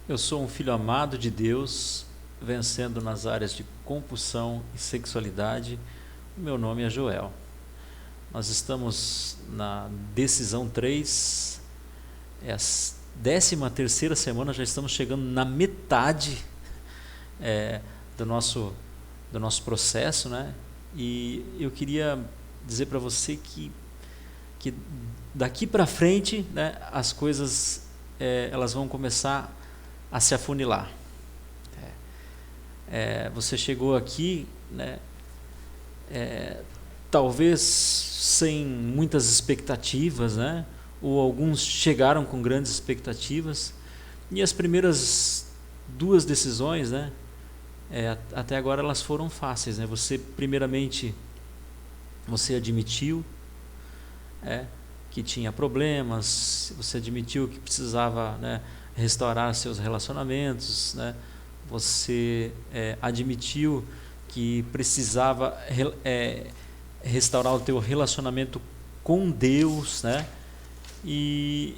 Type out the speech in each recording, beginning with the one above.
Eu sou um filho amado de Deus, vencendo nas áreas de compulsão e sexualidade. Meu nome é Joel. Nós estamos na decisão 3, é a 13ª semana, já estamos chegando na metade do nosso processo, né? E eu queria dizer para você que daqui para frente, né, as coisas elas vão começar a se afunilar. Você chegou aqui, né, talvez sem muitas expectativas, né, ou alguns chegaram com grandes expectativas, e as primeiras 2 decisões, né, até agora elas foram fáceis, né? Você primeiramente admitiu que tinha problemas, você admitiu que precisava, né, restaurar seus relacionamentos, né? Você admitiu que precisava restaurar o teu relacionamento com Deus, né? E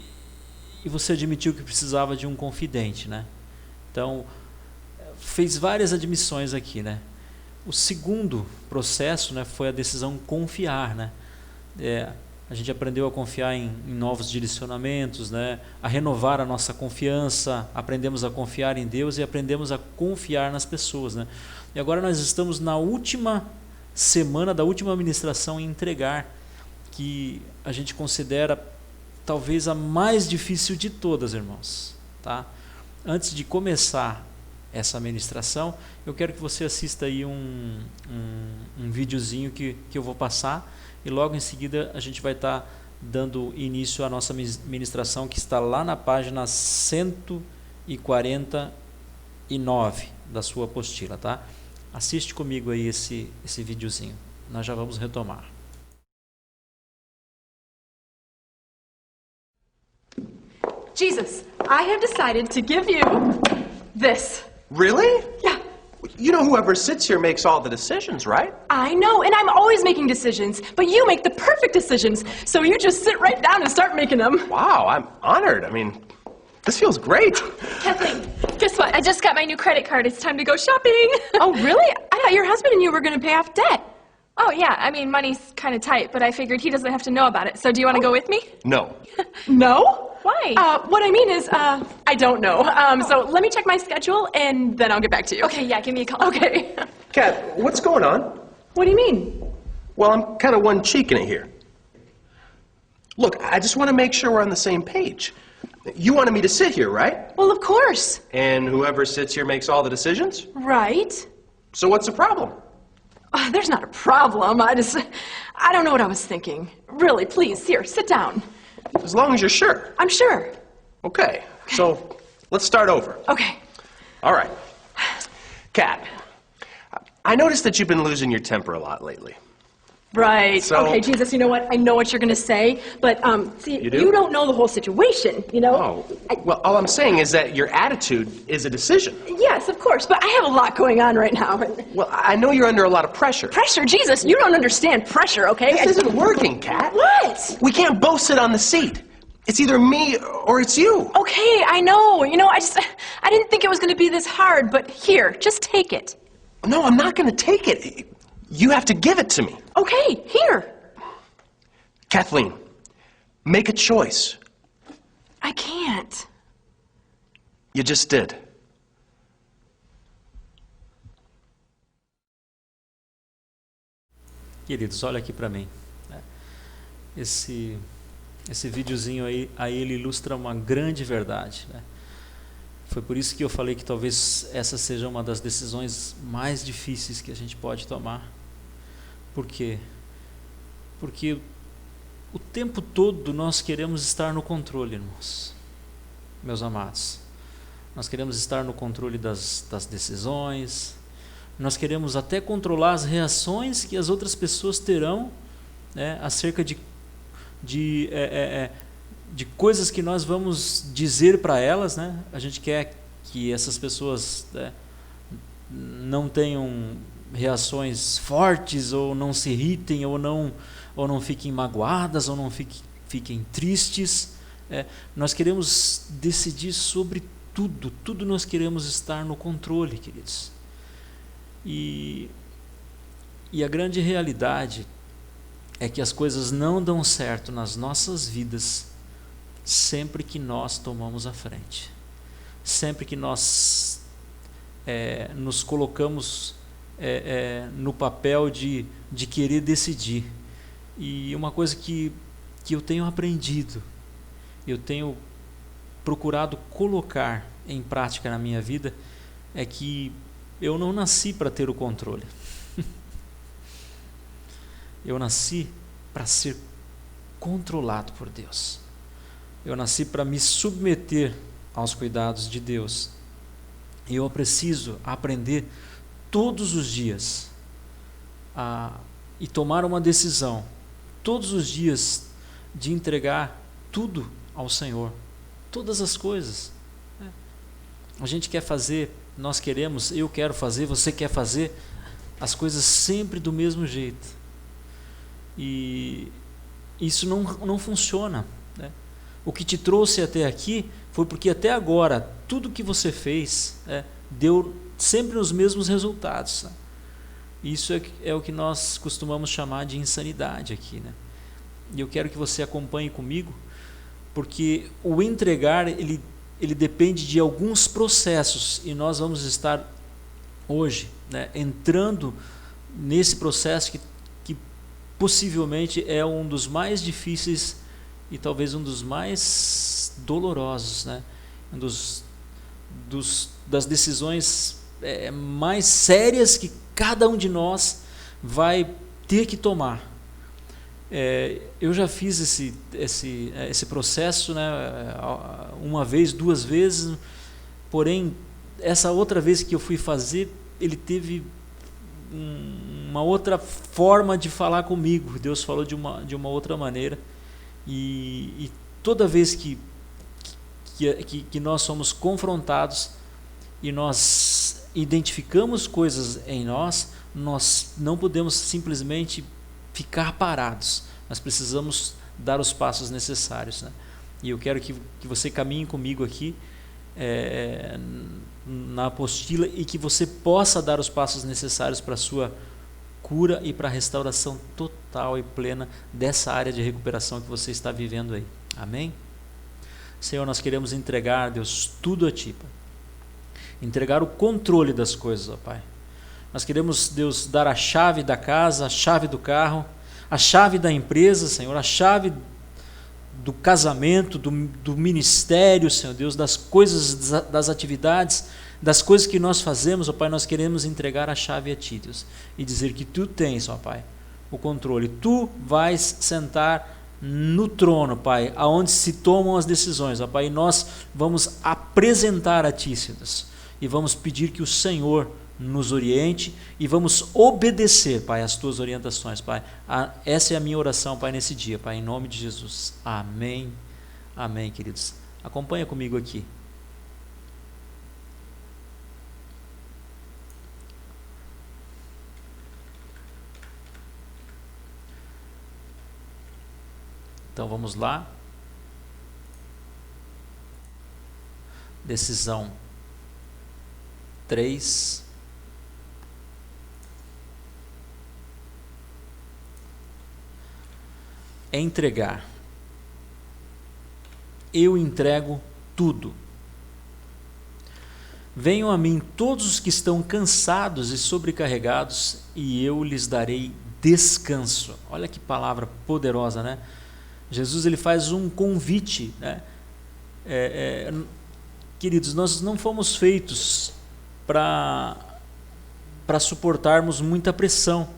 você admitiu que precisava de um confidente, né? Então, fez várias admissões aqui, né? O segundo processo, né, foi a decisão confiar, né? A gente aprendeu a confiar em novos direcionamentos, né? A renovar a nossa confiança, aprendemos a confiar em Deus e aprendemos a confiar nas pessoas, né? E agora nós estamos na última semana da última ministração em entregar, que a gente considera talvez a mais difícil de todas, irmãos, tá? Antes de começar essa ministração, eu quero que você assista aí um videozinho que eu vou passar, e logo em seguida a gente vai estar dando início à nossa ministração, que está lá na página 149 da sua apostila, tá? Assiste comigo aí esse videozinho, nós já vamos retomar. Jesus, I have decided to give you this. Really? Yeah. You know whoever sits here makes all the decisions, right? I know, and I'm always making decisions, but you make the perfect decisions, so you just sit right down and start making them. Wow, I'm honored. I mean, this feels great. Kathleen, guess what? I just got my new credit card. It's time to go shopping. Oh, really? I thought your husband and you were going to pay off debt. Oh, yeah. I mean, money's kind of tight, but I figured he doesn't have to know about it. So do you want to go with me? No. No? Why? What I mean is, I don't know. So let me check my schedule, and then I'll get back to you. Okay, yeah, give me a call. Okay. Kat, what's going on? What do you mean? Well, I'm kind of one-cheeking it here. Look, I just want to make sure we're on the same page. You wanted me to sit here, right? Well, of course. And whoever sits here makes all the decisions? Right. So what's the problem? There's not a problem. I don't know what I was thinking. Really, please, here, sit down. As long as you're sure. I'm sure. Okay, so let's start over. Okay. All right. Kat, I noticed that you've been losing your temper a lot lately. Right. So- Okay, Jesus, you know what? I know what you're going to say, but, see, You do? you don't know the whole situation, you know? Oh, well, all I'm saying is that your attitude is a decision. Yes, of course, but I have a lot going on right now. Well, I know you're under a lot of pressure. Pressure? Jesus, you don't understand pressure, okay? This isn't working, Kat. What? We can't both sit on the seat. It's either me or it's you. Okay, I know. You know, I didn't think it was going to be this hard, but here, just take it. No, I'm not going to take it. You have to give it to me. Okay, here. Kathleen, make a choice. I can't. You just did. Queridos, olha aqui para mim, né? Esse videozinho aí ele ilustra uma grande verdade, né? Foi por isso que eu falei que talvez essa seja uma das decisões mais difíceis que a gente pode tomar. Por quê? Porque o tempo todo nós queremos estar no controle, irmãos, meus amados. Nós queremos estar no controle das decisões, nós queremos até controlar as reações que as outras pessoas terão, né, acerca de coisas que nós vamos dizer para elas, né? A gente quer que essas pessoas, né, não tenham reações fortes, ou não se irritem, ou não fiquem magoadas, ou não fiquem tristes. Nós queremos decidir sobre tudo nós queremos estar no controle, queridos. E a grande realidade é que as coisas não dão certo nas nossas vidas sempre que nós tomamos a frente. Sempre que nós nos colocamos no papel de querer decidir. E uma coisa que eu tenho aprendido, eu tenho procurado colocar em prática na minha vida, é que eu não nasci para ter o controle. Eu nasci para ser controlado por Deus. Eu nasci para me submeter aos cuidados de Deus. E eu preciso aprender todos os dias e tomar uma decisão, todos os dias, de entregar tudo ao Senhor, todas as coisas. A gente quer fazer, nós queremos, eu quero fazer, você quer fazer as coisas sempre do mesmo jeito. E isso não funciona, né? O que te trouxe até aqui foi porque até agora tudo que você fez deu sempre os mesmos resultados. Isso é o que nós costumamos chamar de insanidade aqui, né? E eu quero que você acompanhe comigo, porque o entregar ele depende de alguns processos, e nós vamos estar hoje, né, entrando nesse processo que possivelmente é um dos mais difíceis e talvez um dos mais dolorosos, né? Das decisões mais sérias que cada um de nós vai ter que tomar. Eu já fiz esse processo, né, uma vez, duas vezes, porém essa outra vez que eu fui fazer, ele teve uma outra forma de falar comigo. Deus falou de uma outra maneira, e toda vez que nós somos confrontados e nós identificamos coisas em nós não podemos simplesmente ficar parados, nós precisamos dar os passos necessários, né? E eu quero que você caminhe comigo aqui na apostila, e que você possa dar os passos necessários para a sua cura e para a restauração total e plena dessa área de recuperação que você está vivendo aí. Amém? Senhor, nós queremos entregar, Deus, tudo a Ti, Pai. Entregar o controle das coisas, ó Pai. Nós queremos, Deus, dar a chave da casa, a chave do carro, a chave da empresa, Senhor, a chave do casamento, do ministério, Senhor Deus, das coisas, das atividades, das coisas que nós fazemos, ó Pai. Nós queremos entregar a chave a Ti, Deus, e dizer que Tu tens, ó Pai, o controle. Tu vais sentar no trono, Pai, aonde se tomam as decisões, ó Pai, e nós vamos apresentar a Ti, Senhor Deus, e vamos pedir que o Senhor nos oriente, e vamos obedecer, Pai, as Tuas orientações, Pai. Essa é a minha oração, Pai, nesse dia, Pai, em nome de Jesus. Amém. Amém, queridos. Acompanha comigo aqui. Então vamos lá. Decisão 3. Entregar. Eu entrego tudo. Venham a mim todos os que estão cansados e sobrecarregados, e eu lhes darei descanso. Olha que palavra poderosa, né? Jesus, ele faz um convite, né? Queridos, nós não fomos feitos para suportarmos muita pressão.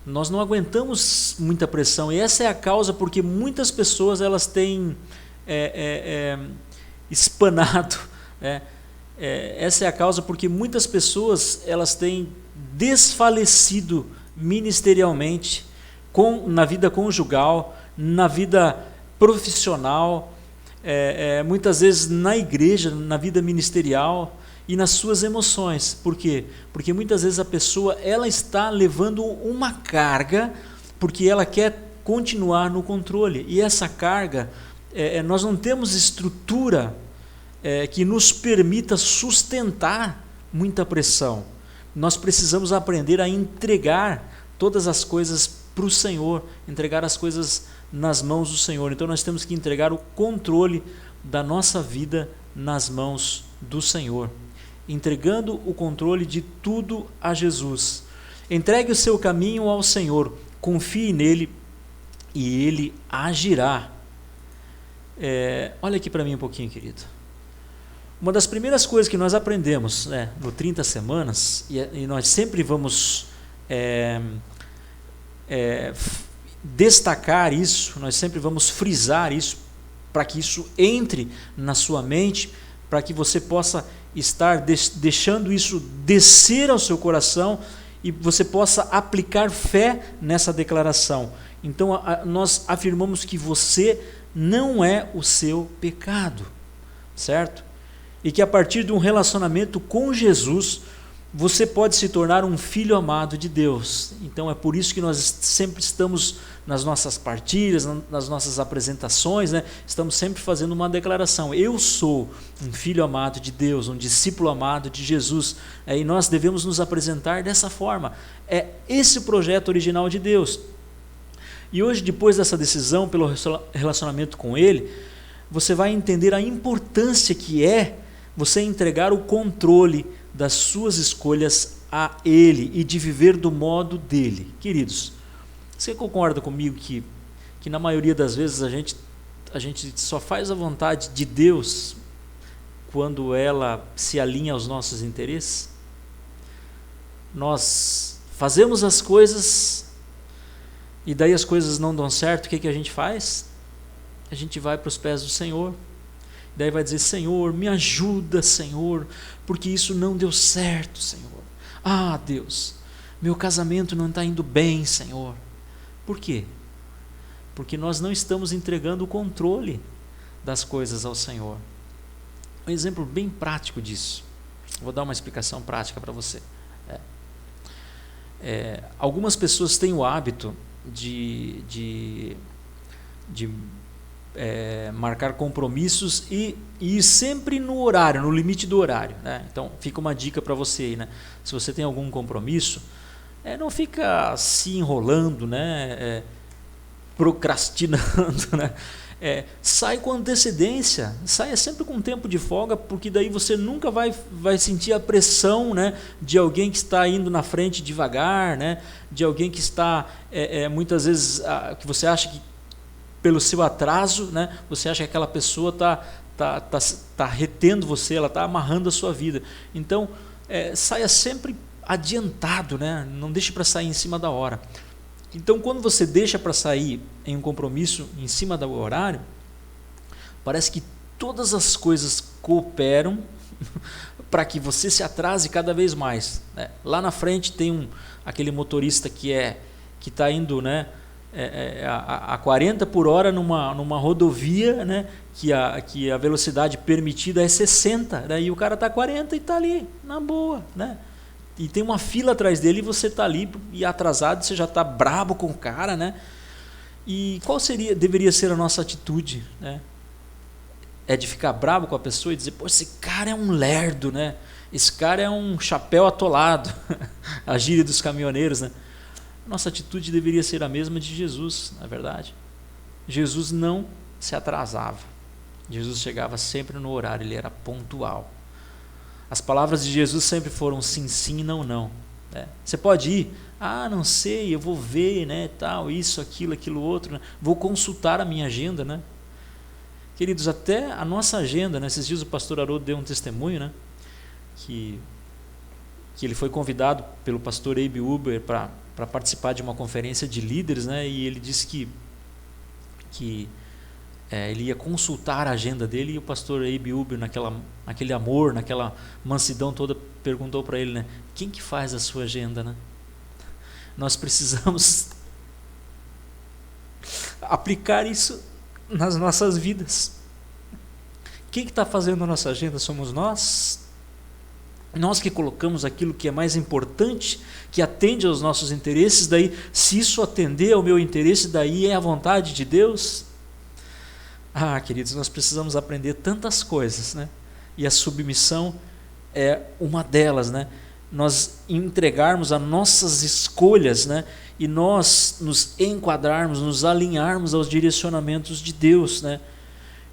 Nós não aguentamos muita pressão, e essa é a causa porque muitas pessoas elas têm espanado, né? Essa é a causa porque muitas pessoas elas têm desfalecido ministerialmente, na vida conjugal, na vida profissional, muitas vezes na igreja, na vida ministerial e nas suas emoções. Por quê? Porque muitas vezes a pessoa ela está levando uma carga porque ela quer continuar no controle, e essa carga, nós não temos estrutura que nos permita sustentar muita pressão. Nós precisamos aprender a entregar todas as coisas para o Senhor, entregar as coisas nas mãos do Senhor. Então nós temos que entregar o controle da nossa vida nas mãos do Senhor, entregando o controle de tudo a Jesus. Entregue o seu caminho ao Senhor, confie nele e ele agirá. Olha aqui para mim um pouquinho, querido. Uma das primeiras coisas que nós aprendemos, no 30 semanas, e nós sempre vamos destacar isso, nós sempre vamos frisar isso, para que isso entre na sua mente, para que você possa estar deixando isso descer ao seu coração e você possa aplicar fé nessa declaração. Então, nós afirmamos que você não é o seu pecado, certo? E que a partir de um relacionamento com Jesus, você pode se tornar um filho amado de Deus. Então é por isso que nós sempre estamos nas nossas partilhas, nas nossas apresentações, estamos sempre fazendo uma declaração: eu sou um filho amado de Deus, um discípulo amado de Jesus, e nós devemos nos apresentar dessa forma. É esse o projeto original de Deus. E hoje, depois dessa decisão pelo relacionamento com Ele, você vai entender a importância que é você entregar o controle das suas escolhas a Ele e de viver do modo dele. Queridos, você concorda comigo que na maioria das vezes a gente só faz a vontade de Deus quando ela se alinha aos nossos interesses? Nós fazemos as coisas e daí as coisas não dão certo, o que a gente faz? A gente vai para os pés do Senhor. Daí vai dizer: Senhor, me ajuda, Senhor, porque isso não deu certo, Senhor. Ah, Deus, meu casamento não está indo bem, Senhor. Por quê? Porque nós não estamos entregando o controle das coisas ao Senhor. Um exemplo bem prático disso. Vou dar uma explicação prática para você. Algumas pessoas têm o hábito de marcar compromissos e ir sempre no horário, no limite do horário, Então fica uma dica para você aí, Se você tem algum compromisso, não fica se enrolando, procrastinando, sai com antecedência, saia sempre com tempo de folga, porque daí você nunca vai sentir a pressão, de alguém que está indo na frente devagar, de alguém que está muitas vezes que você acha que pelo seu atraso, você acha que aquela pessoa está retendo você, ela está amarrando a sua vida. Então, saia sempre adiantado, não deixe para sair em cima da hora. Então, quando você deixa para sair em um compromisso em cima do horário, parece que todas as coisas cooperam para que você se atrase cada vez mais. Lá na frente tem aquele motorista que está indo, a 40 por hora numa rodovia, que a velocidade permitida é 60, e o cara está 40 e está ali, na boa, e tem uma fila atrás dele e você está ali e atrasado, você já está brabo com o cara, e qual deveria ser a nossa atitude, É de ficar brabo com a pessoa e dizer: pô, esse cara é um lerdo, esse cara é um chapéu atolado, a gíria dos caminhoneiros, Nossa atitude deveria ser a mesma de Jesus, na verdade. Jesus não se atrasava. Jesus chegava sempre no horário, ele era pontual. As palavras de Jesus sempre foram sim, sim, não, não. Você pode ir? Ah, não sei, eu vou ver, tal, isso, aquilo outro. Vou consultar a minha agenda, Queridos, até a nossa agenda, esses dias o pastor Haroldo deu um testemunho, que ele foi convidado pelo pastor Abe Uber para participar de uma conferência de líderes, e ele disse que ele ia consultar a agenda dele, e o pastor Abe Uber, naquele amor, naquela mansidão toda, perguntou para ele, quem que faz a sua agenda? Nós precisamos aplicar isso nas nossas vidas. Quem que está fazendo a nossa agenda? Somos nós. Nós que colocamos aquilo que é mais importante, que atende aos nossos interesses, daí, se isso atender ao meu interesse, daí é a vontade de Deus. Ah, queridos, nós precisamos aprender tantas coisas, E a submissão é uma delas, né? Nós entregarmos as nossas escolhas, né? E nós nos enquadrarmos, nos alinharmos aos direcionamentos de Deus, né?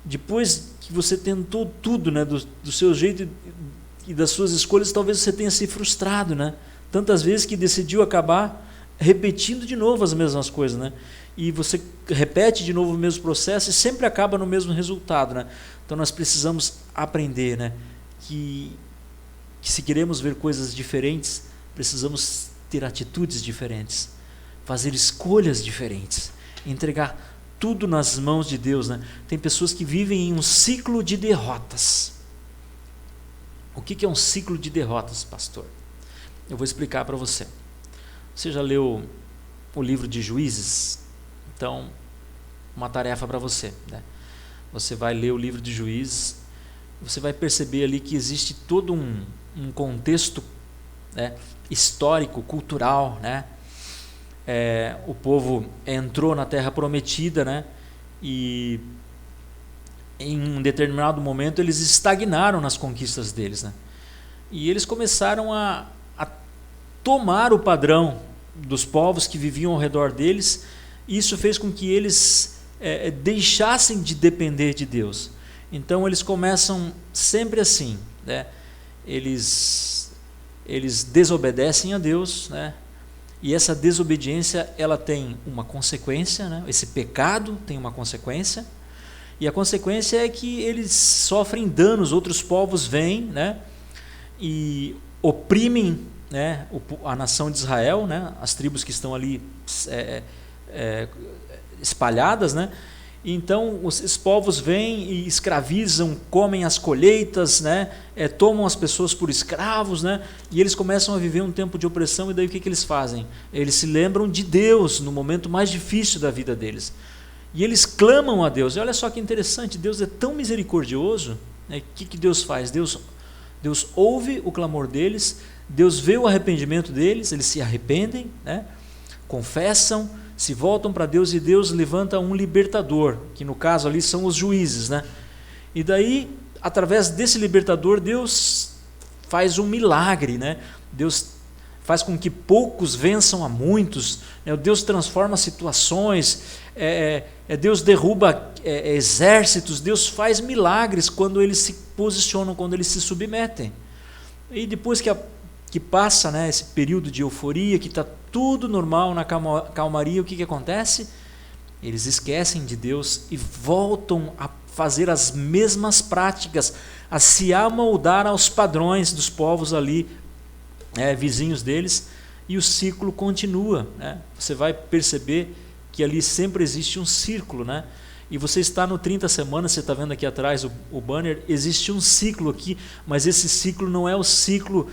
Depois que você tentou tudo, né? Do seu jeito e das suas escolhas, talvez você tenha se frustrado, né? Tantas vezes que decidiu acabar repetindo de novo as mesmas coisas, né? E você repete de novo o mesmo processo e sempre acaba no mesmo resultado, né? Então nós precisamos aprender, né? Que se queremos ver coisas diferentes, precisamos ter atitudes diferentes, fazer escolhas diferentes, entregar tudo nas mãos de Deus, né? Tem pessoas que vivem em um ciclo de derrotas. O que é um ciclo de derrotas, pastor? Eu vou explicar para você. Você já leu o livro de Juízes? Então, uma tarefa para você, né? Você vai ler o livro de Juízes, você vai perceber ali que existe todo um contexto, né, histórico, cultural, né? O povo entrou na Terra Prometida, né? E em um determinado momento eles estagnaram nas conquistas deles, né? E eles começaram a tomar o padrão dos povos que viviam ao redor deles. Isso fez com que eles deixassem de depender de Deus. Então eles começam sempre assim, né? Eles desobedecem a Deus, né? E essa desobediência, ela tem uma consequência, né? Esse pecado tem uma consequência, e a consequência é que eles sofrem danos. Outros povos vêm, né? E oprimem, né, a nação de Israel, né? As tribos que estão ali espalhadas, né? Então esses povos vêm e escravizam, comem as colheitas, né? Tomam as pessoas por escravos, né? E eles começam a viver um tempo de opressão. E daí o que eles fazem? Eles se lembram de Deus no momento mais difícil da vida deles, e eles clamam a Deus. E olha só que interessante, Deus é tão misericordioso, né? O que Deus faz? Deus ouve o clamor deles, Deus vê o arrependimento deles, eles se arrependem, né? Confessam, se voltam para Deus, e Deus levanta um libertador, que no caso ali são os juízes, né? E daí, através desse libertador, Deus faz um milagre, né? Deus faz com que poucos vençam a muitos, né? Deus transforma situações, Deus derruba exércitos, Deus faz milagres quando eles se posicionam, quando eles se submetem. E depois que passa, né, esse período de euforia, que está tudo normal, na calmaria, o que acontece? Eles esquecem de Deus e voltam a fazer as mesmas práticas, a se amoldar aos padrões dos povos ali, vizinhos deles, e o ciclo continua, né? Você vai perceber que ali sempre existe um círculo, né? E você está no 30 semanas, você está vendo aqui atrás o banner, existe um ciclo aqui, mas esse ciclo não é o ciclo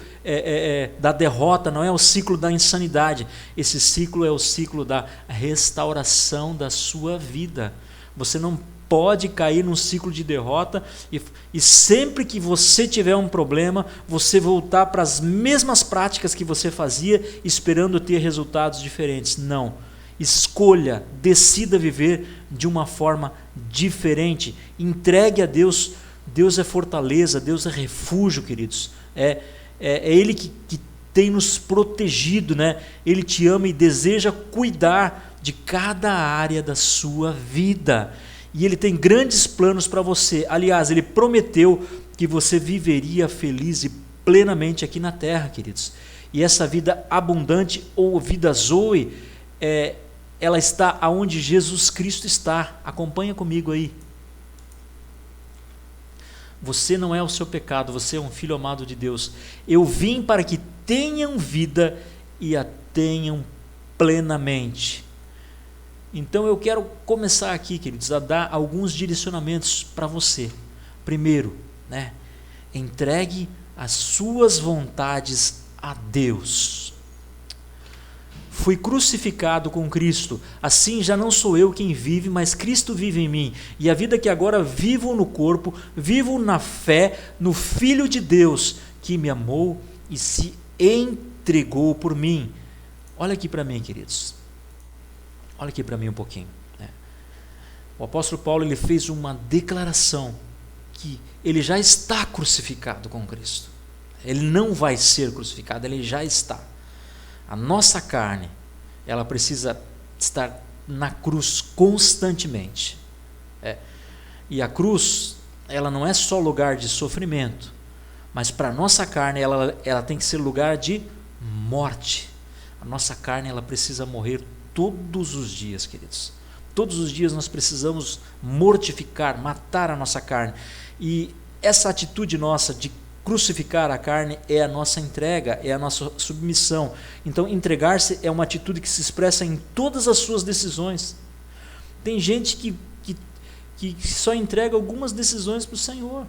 da derrota, não é o ciclo da insanidade. Esse ciclo é o ciclo da restauração da sua vida. Você não pode cair num ciclo de derrota e sempre que você tiver um problema, você voltar para as mesmas práticas que você fazia, esperando ter resultados diferentes. Não. Escolha, decida viver de uma forma diferente, entregue a Deus. Deus é fortaleza, Deus é refúgio, queridos, é Ele que tem nos protegido, né? Ele te ama e deseja cuidar de cada área da sua vida, e Ele tem grandes planos para você. Aliás, Ele prometeu que você viveria feliz e plenamente aqui na terra, queridos, e essa vida abundante, ou vida Zoe, ela está aonde Jesus Cristo está. Acompanha comigo aí. Você não é o seu pecado, você é um filho amado de Deus. Eu vim para que tenham vida e a tenham plenamente. Então eu quero começar aqui, queridos, a dar alguns direcionamentos para você. Primeiro, né, entregue as suas vontades a Deus. Fui crucificado com Cristo, assim já não sou eu quem vive, mas Cristo vive em mim. E a vida que agora vivo no corpo, vivo na fé, no Filho de Deus, que me amou e se entregou por mim. Olha aqui para mim, queridos. Olha aqui para mim um pouquinho, né? O apóstolo Paulo, ele fez uma declaração que ele já está crucificado com Cristo. Ele não vai ser crucificado, ele já está. A nossa carne, ela precisa estar na cruz constantemente. E a cruz, ela não é só lugar de sofrimento, mas para a nossa carne ela tem que ser lugar de morte. A nossa carne, ela precisa morrer todos os dias, queridos. Todos os dias nós precisamos mortificar, matar a nossa carne. E essa atitude nossa de crucificar a carne é a nossa entrega, é a nossa submissão. Então, entregar-se é uma atitude que se expressa em todas as suas decisões. Tem gente que só entrega algumas decisões para o Senhor.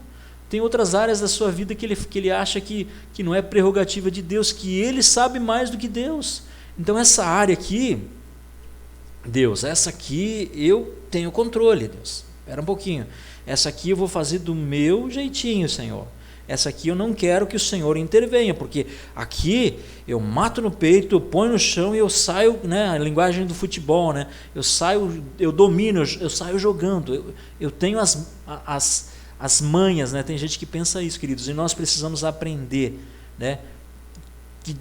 Tem outras áreas da sua vida que ele acha que não é prerrogativa de Deus, que ele sabe mais do que Deus. Então, essa área aqui, Deus, essa aqui eu tenho controle, Deus. Espera um pouquinho. Essa aqui eu vou fazer do meu jeitinho, Senhor. Essa aqui eu não quero que o Senhor intervenha, porque aqui eu mato no peito, eu ponho no chão e eu saio, né, a linguagem do futebol, né, eu saio, eu domino, eu saio jogando, eu tenho as manhas, né, tem gente que pensa isso, queridos, e nós precisamos aprender, né, que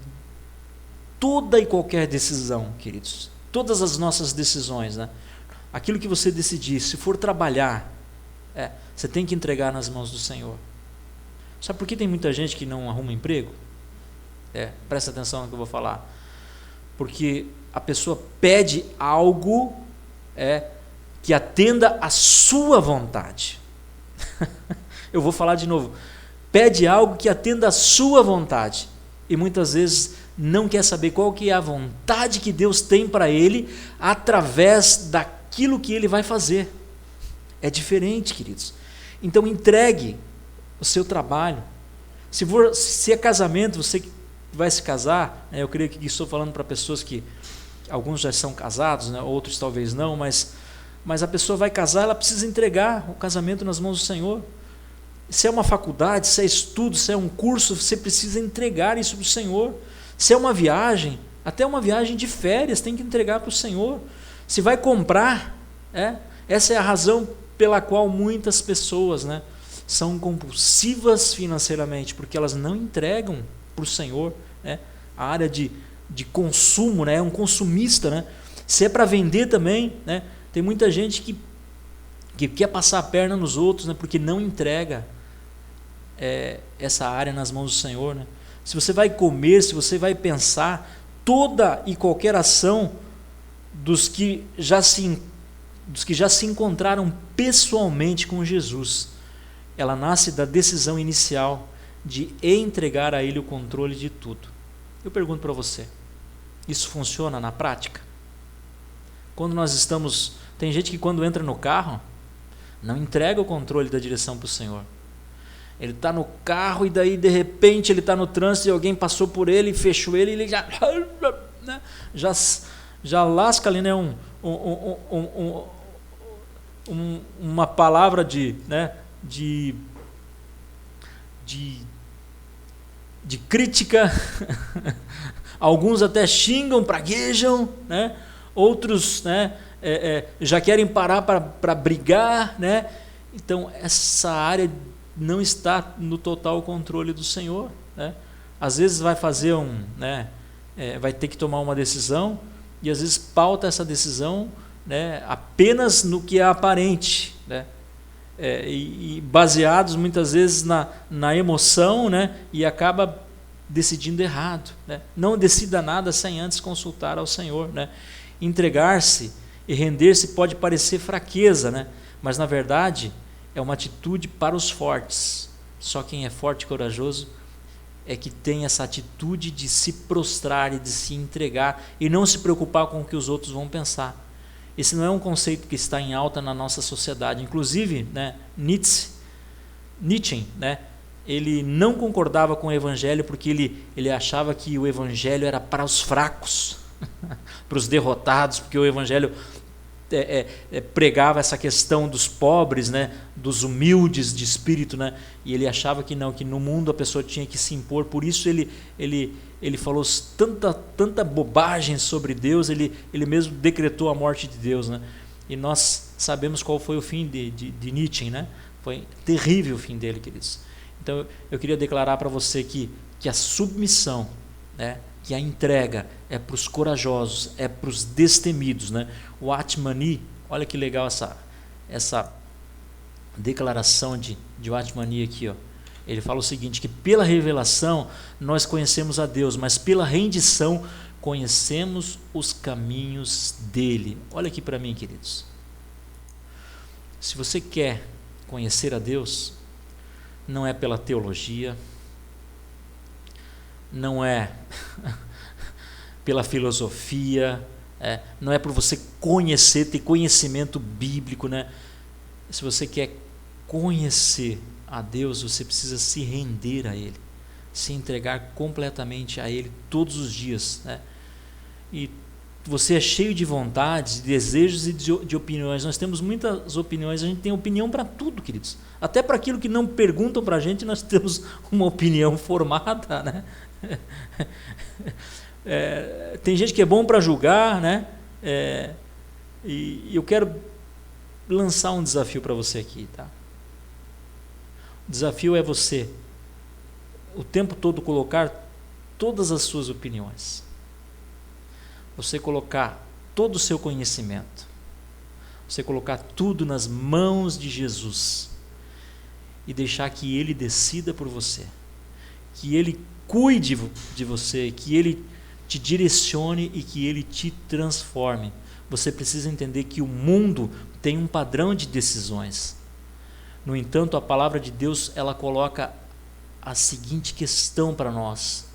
toda e qualquer decisão, queridos, todas as nossas decisões, né, aquilo que você decidir, se for trabalhar, você tem que entregar nas mãos do Senhor. Sabe por que tem muita gente que não arruma emprego? Presta atenção no que eu vou falar. Porque a pessoa pede algo que atenda à sua vontade. Eu vou falar de novo. Pede algo que atenda à sua vontade. E muitas vezes não quer saber qual que é a vontade que Deus tem para ele através daquilo que ele vai fazer. É diferente, queridos. Então entregue o seu trabalho. Se é casamento, você que vai se casar, eu creio que estou falando para pessoas que alguns já são casados, né, outros talvez não, mas a pessoa vai casar, ela precisa entregar o casamento nas mãos do Senhor. Se é uma faculdade, se é estudo, se é um curso, você precisa entregar isso para o Senhor. Se é uma viagem, até uma viagem de férias, tem que entregar para o Senhor. Se vai comprar, essa é a razão pela qual muitas pessoas, né, são compulsivas financeiramente, porque elas não entregam para o Senhor, né? A área de consumo, né? É um consumista, né? Se é para vender também, né? Tem muita gente que quer passar a perna nos outros, né? Porque não entrega essa área nas mãos do Senhor, né? Se você vai comer, se você vai pensar, toda e qualquer ação dos que já se encontraram pessoalmente com Jesus, ela nasce da decisão inicial de entregar a Ele o controle de tudo. Eu pergunto para você, isso funciona na prática? Quando nós estamos... Tem gente que quando entra no carro, não entrega o controle da direção para o Senhor. Ele está no carro e daí de repente ele está no trânsito e alguém passou por ele e fechou ele e ele já lasca ali, né, uma palavra de crítica. Alguns até xingam, praguejam, né? Outros, né, já querem parar para brigar, né? Então essa área não está no total controle do Senhor, né? Às vezes vai fazer vai ter que tomar uma decisão e às vezes pauta essa decisão, né, apenas no que é aparente, né? E baseados muitas vezes na emoção, né, e acaba decidindo errado, né? Não decida nada sem antes consultar ao Senhor, né? Entregar-se e render-se pode parecer fraqueza, né? Mas na verdade é uma atitude para os fortes. Só quem é forte e corajoso é que tem essa atitude de se prostrar e de se entregar e não se preocupar com o que os outros vão pensar. Esse não é um conceito que está em alta na nossa sociedade. Inclusive, né, Nietzsche, né, ele não concordava com o Evangelho porque ele achava que o Evangelho era para os fracos, para os derrotados, porque o Evangelho pregava essa questão dos pobres, né, dos humildes de espírito, né, e ele achava que não, que no mundo a pessoa tinha que se impor. Por isso ele falou tanta bobagem sobre Deus, ele mesmo decretou a morte de Deus, né? E nós sabemos qual foi o fim de Nietzsche, né? Foi terrível o fim dele, queridos. Então eu queria declarar para você que a submissão, né, que a entrega é para os corajosos, é para os destemidos, né? O Atmani, olha que legal essa declaração de Atmani aqui, ó. Ele fala o seguinte, que pela revelação nós conhecemos a Deus, mas pela rendição conhecemos os caminhos dele. Olha aqui para mim, queridos. Se você quer conhecer a Deus, não é pela teologia, não é pela filosofia, não é por você conhecer, ter conhecimento bíblico, né? Se você quer conhecer a Deus, você precisa se render a Ele, se entregar completamente a Ele todos os dias, né? E você é cheio de vontades, de desejos e de opiniões. Nós temos muitas opiniões, a gente tem opinião para tudo, queridos. Até para aquilo que não perguntam para a gente, nós temos uma opinião formada, né? Tem gente que é bom para julgar, né? E eu quero lançar um desafio para você aqui, tá? O desafio é você o tempo todo colocar todas as suas opiniões, você colocar todo o seu conhecimento, você colocar tudo nas mãos de Jesus e deixar que Ele decida por você, que Ele cuide de você, que Ele te direcione e que Ele te transforme. Você precisa entender que o mundo tem um padrão de decisões. No entanto, a palavra de Deus, ela coloca a seguinte questão para nós.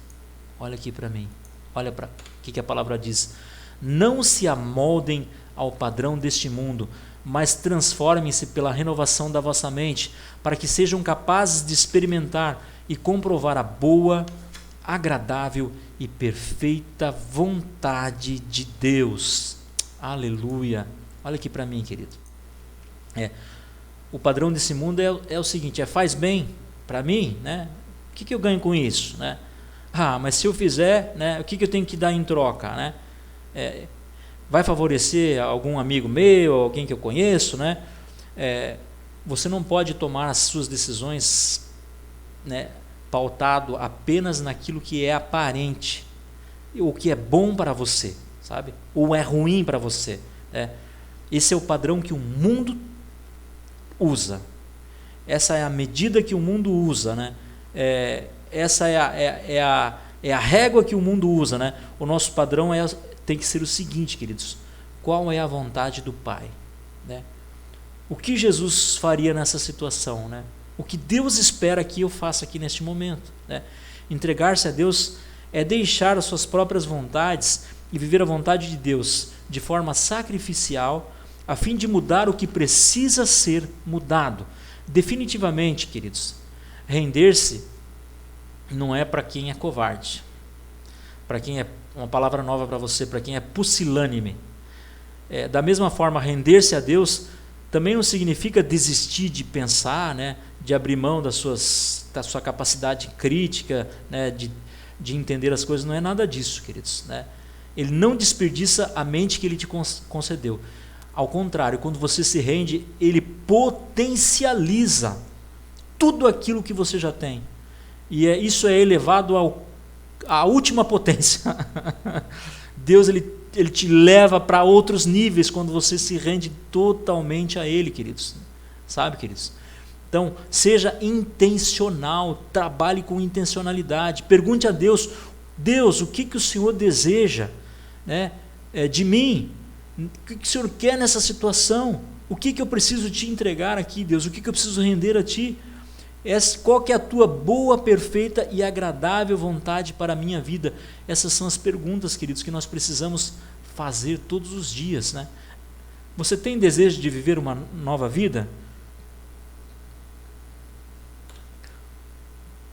Olha aqui para mim. Olha para o que a palavra diz. Não se amoldem ao padrão deste mundo, mas transformem-se pela renovação da vossa mente, para que sejam capazes de experimentar e comprovar a boa, agradável e perfeita vontade de Deus. Aleluia. Olha aqui para mim, querido. O padrão desse mundo é o seguinte, faz bem para mim, né? O que eu ganho com isso, né? Mas se eu fizer, né, o que eu tenho que dar em troca, né? Vai favorecer algum amigo meu, alguém que eu conheço, né? Você não pode tomar as suas decisões, né, pautado apenas naquilo que é aparente, o que é bom para você, sabe? Ou é ruim para você, né? Esse é o padrão que o mundo usa. Essa é a medida que o mundo usa, né? Essa é a régua que o mundo usa, né? O nosso padrão tem que ser o seguinte, queridos: qual é a vontade do Pai, né? O que Jesus faria nessa situação, né? O que Deus espera que eu faça aqui neste momento, né? Entregar-se a Deus é deixar as suas próprias vontades e viver a vontade de Deus de forma sacrificial, a fim de mudar o que precisa ser mudado. Definitivamente, queridos, render-se não é para quem é covarde, para quem é, uma palavra nova para você, para quem é pusilânime. Da mesma forma, render-se a Deus também não significa desistir de pensar, né, de abrir mão da sua capacidade crítica, né, de entender as coisas. Não é nada disso, queridos, né? Ele não desperdiça a mente que Ele te concedeu. Ao contrário, quando você se rende, Ele potencializa tudo aquilo que você já tem. E isso é elevado à última potência. Deus ele te leva para outros níveis quando você se rende totalmente a Ele, queridos. Sabe, queridos? Então, seja intencional, trabalhe com intencionalidade. Pergunte a Deus: Deus, o que o Senhor deseja, né, de mim? O que o Senhor quer nessa situação? O que eu preciso te entregar aqui, Deus? O que eu preciso render a Ti? Qual que é a Tua boa, perfeita e agradável vontade para a minha vida? Essas são as perguntas, queridos, que nós precisamos fazer todos os dias, né? Você tem desejo de viver uma nova vida?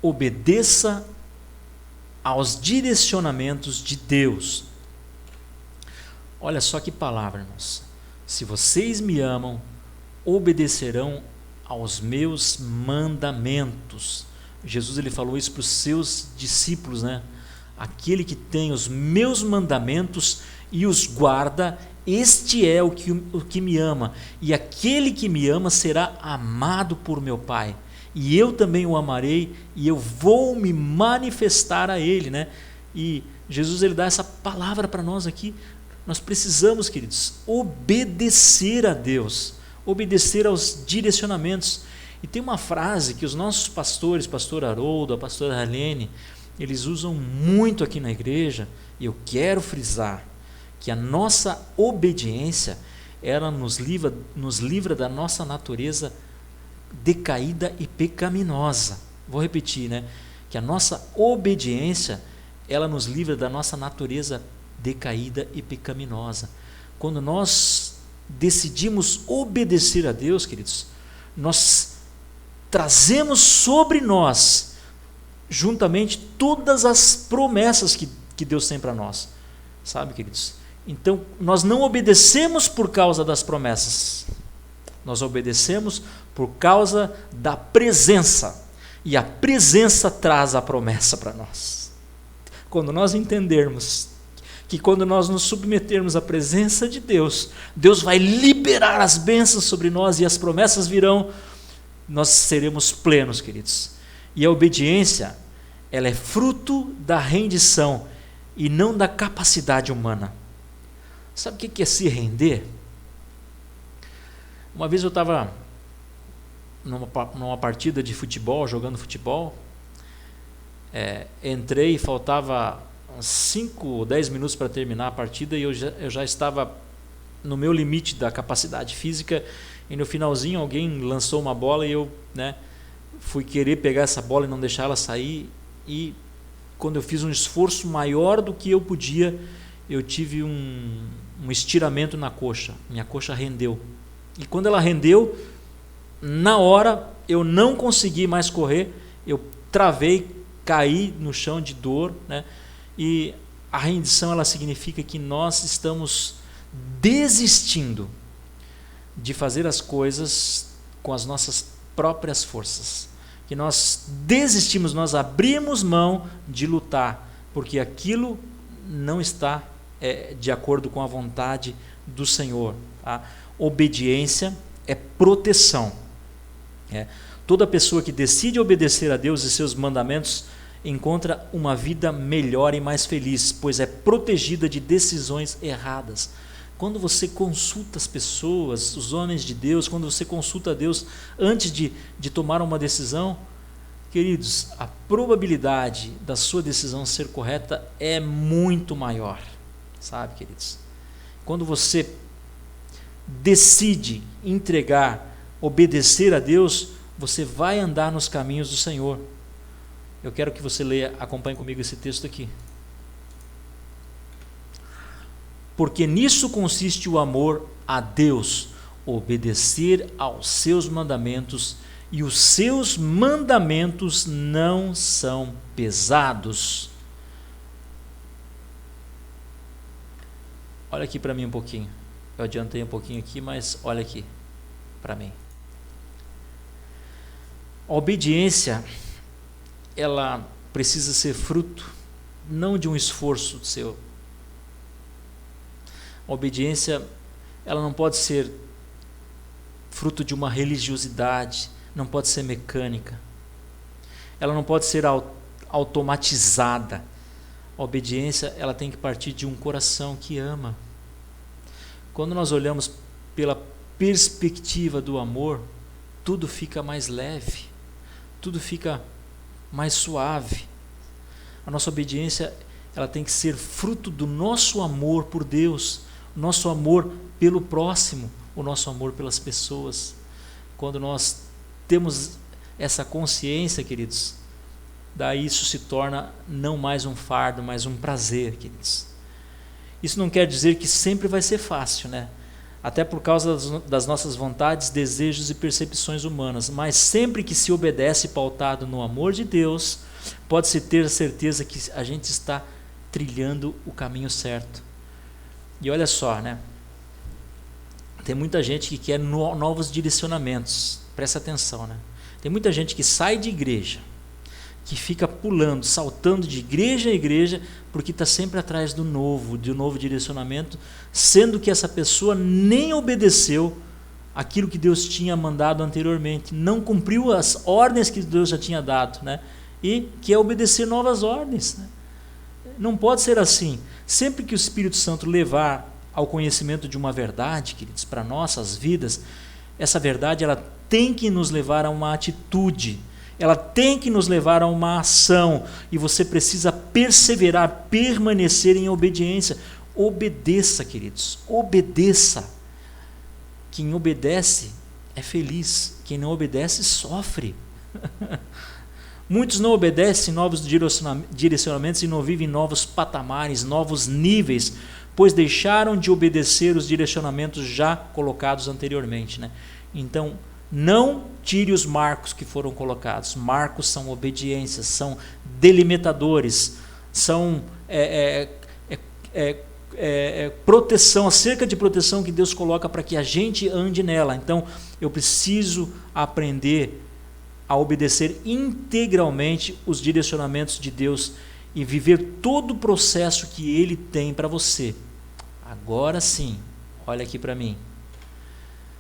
Obedeça aos direcionamentos de Deus. Olha só que palavra, irmãos. Se vocês me amam, obedecerão aos meus mandamentos. Jesus ele falou isso para os seus discípulos, né? Aquele que tem os meus mandamentos e os guarda, Este é o que me ama, e aquele que me ama será amado por meu Pai. E eu também o amarei, e eu vou me manifestar a ele, né? E Jesus, ele dá essa palavra para nós aqui. Nós precisamos, queridos, obedecer a Deus, obedecer aos direcionamentos. E tem uma frase que os nossos pastores, pastor Haroldo, a pastora Arlene, eles usam muito aqui na igreja, e eu quero frisar que a nossa obediência, ela nos livra da nossa natureza decaída e pecaminosa. Vou repetir, né? Que a nossa obediência, ela nos livra da nossa natureza decaída e pecaminosa. Quando nós decidimos obedecer a Deus, queridos, nós trazemos sobre nós, juntamente, todas as promessas que Deus tem para nós. Sabe, queridos? Então, nós não obedecemos por causa das promessas. Nós obedecemos por causa da presença. E a presença traz a promessa para nós. Quando nós entendermos que quando nós nos submetermos à presença de Deus, Deus vai liberar as bênçãos sobre nós e as promessas virão, nós seremos plenos, queridos. E a obediência, ela é fruto da rendição e não da capacidade humana. Sabe o que é se render? Uma vez eu estava numa partida de futebol, jogando futebol, entrei e faltava uns 5 ou 10 minutos para terminar a partida e eu já estava no meu limite da capacidade física, e no finalzinho alguém lançou uma bola e eu, fui querer pegar essa bola e não deixar ela sair, e quando eu fiz um esforço maior do que eu podia, eu tive um estiramento na coxa, minha coxa rendeu, e quando ela rendeu, na hora eu não consegui mais correr, eu travei, caí no chão de dor, e a rendição, ela significa que nós estamos desistindo de fazer as coisas com as nossas próprias forças, que nós desistimos, nós abrimos mão de lutar, porque aquilo não está de acordo com a vontade do Senhor. Tá? Obediência é proteção. Toda pessoa que decide obedecer a Deus e seus mandamentos encontra uma vida melhor e mais feliz, pois é protegida de decisões erradas. Quando você consulta as pessoas, os homens de Deus, quando você consulta a Deus antes de tomar uma decisão, queridos, a probabilidade da sua decisão ser correta é muito maior, sabe, queridos? Quando você decide entregar, obedecer a Deus, você vai andar nos caminhos do Senhor. Eu quero que você leia, acompanhe comigo esse texto aqui. Porque nisso consiste o amor a Deus, obedecer aos seus mandamentos, e os seus mandamentos não são pesados. Olha aqui para mim um pouquinho. Eu adiantei um pouquinho aqui, mas olha aqui para mim. A obediência, ela precisa ser fruto não de um esforço seu. A obediência, ela não pode ser fruto de uma religiosidade, não pode ser mecânica, ela não pode ser automatizada. A obediência, ela tem que partir de um coração que ama. Quando nós olhamos pela perspectiva do amor, tudo fica mais leve, tudo fica mais suave. A nossa obediência, ela tem que ser fruto do nosso amor por Deus, nosso amor pelo próximo, o nosso amor pelas pessoas. Quando nós temos essa consciência, queridos, daí isso se torna não mais um fardo, mas um prazer, queridos. Isso não quer dizer que sempre vai ser fácil, até por causa das nossas vontades, desejos e percepções humanas, mas sempre que se obedece pautado no amor de Deus, pode-se ter a certeza que a gente está trilhando o caminho certo. E olha só, tem muita gente que quer novos direcionamentos, presta atenção, tem muita gente que sai de igreja, que fica pulando, saltando de igreja a igreja, porque está sempre atrás do novo direcionamento, sendo que essa pessoa nem obedeceu aquilo que Deus tinha mandado anteriormente, não cumpriu as ordens que Deus já tinha dado, né? E quer obedecer novas ordens, né? Não pode ser assim. Sempre que o Espírito Santo levar ao conhecimento de uma verdade, queridos, para nossas vidas, essa verdade ela tem que nos levar a uma atitude, ela tem que nos levar a uma ação, e você precisa perseverar, permanecer em obediência. Obedeça, queridos, obedeça. Quem obedece é feliz, quem não obedece sofre. Muitos não obedecem novos direcionamentos e não vivem novos patamares, novos níveis, pois deixaram de obedecer os direcionamentos já colocados anteriormente, né? Então, não tire os marcos que foram colocados. Marcos são obediências, são delimitadores, são proteção, a cerca de proteção que Deus coloca para que a gente ande nela. Então, eu preciso aprender a obedecer integralmente os direcionamentos de Deus e viver todo o processo que Ele tem para você. Agora sim, olha aqui para mim.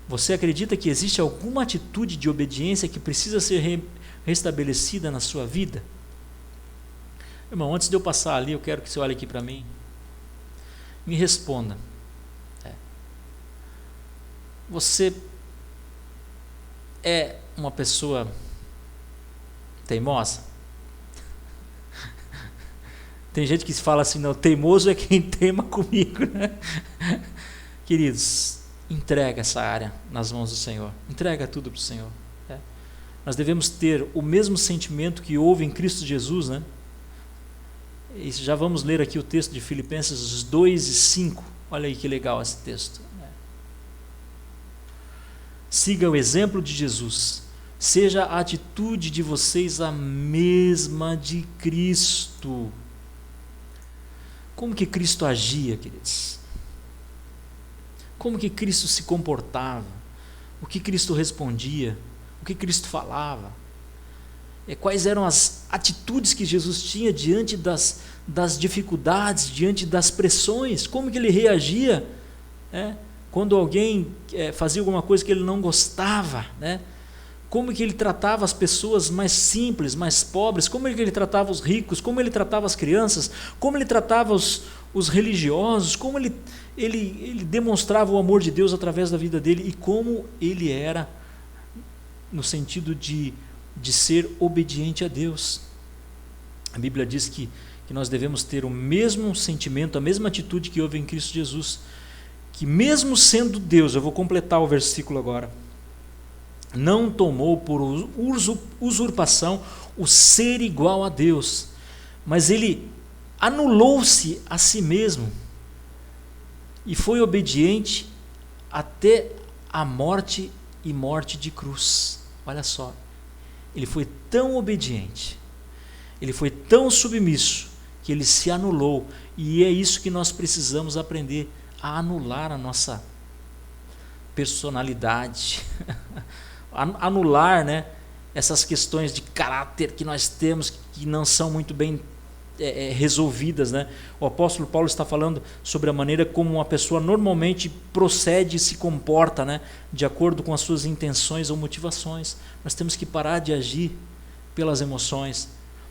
Você acredita que existe alguma atitude de obediência que precisa ser restabelecida na sua vida? Irmão, antes de eu passar ali, eu quero que você olhe aqui para mim. Me responda. Você é uma pessoa teimosa? Tem gente que fala assim, não, teimoso é quem teima comigo, né? Queridos, entrega essa área nas mãos do Senhor. Entrega tudo para o Senhor. Nós devemos ter o mesmo sentimento que houve em Cristo Jesus, né? E já vamos ler aqui o texto de Filipenses 2:5. Olha aí que legal esse texto. Siga o exemplo de Jesus. Seja a atitude de vocês a mesma de Cristo. Como que Cristo agia, queridos? Como que Cristo se comportava? O que Cristo respondia? O que Cristo falava? Quais eram as atitudes que Jesus tinha diante das dificuldades, diante das pressões? Como que ele reagia, né? Quando alguém fazia alguma coisa que ele não gostava, né? Como que ele tratava as pessoas mais simples, mais pobres? Como que ele tratava os ricos? Como ele tratava as crianças? Como ele tratava os religiosos? Como ele demonstrava o amor de Deus através da vida dele? E como ele era no sentido de ser obediente a Deus. A Bíblia diz que nós devemos ter o mesmo sentimento, a mesma atitude que houve em Cristo Jesus, que mesmo sendo Deus, eu vou completar o versículo agora, não tomou por usurpação o ser igual a Deus, mas ele anulou-se a si mesmo e foi obediente até a morte e morte de cruz. Olha só, ele foi tão obediente, ele foi tão submisso, que ele se anulou, e é isso que nós precisamos aprender, a anular a nossa personalidade, anular, né, essas questões de caráter que nós temos, que não são muito bem resolvidas, né? O apóstolo Paulo está falando sobre a maneira como uma pessoa normalmente procede e se comporta, né, de acordo com as suas intenções ou motivações. Nós temos que parar de agir pelas emoções,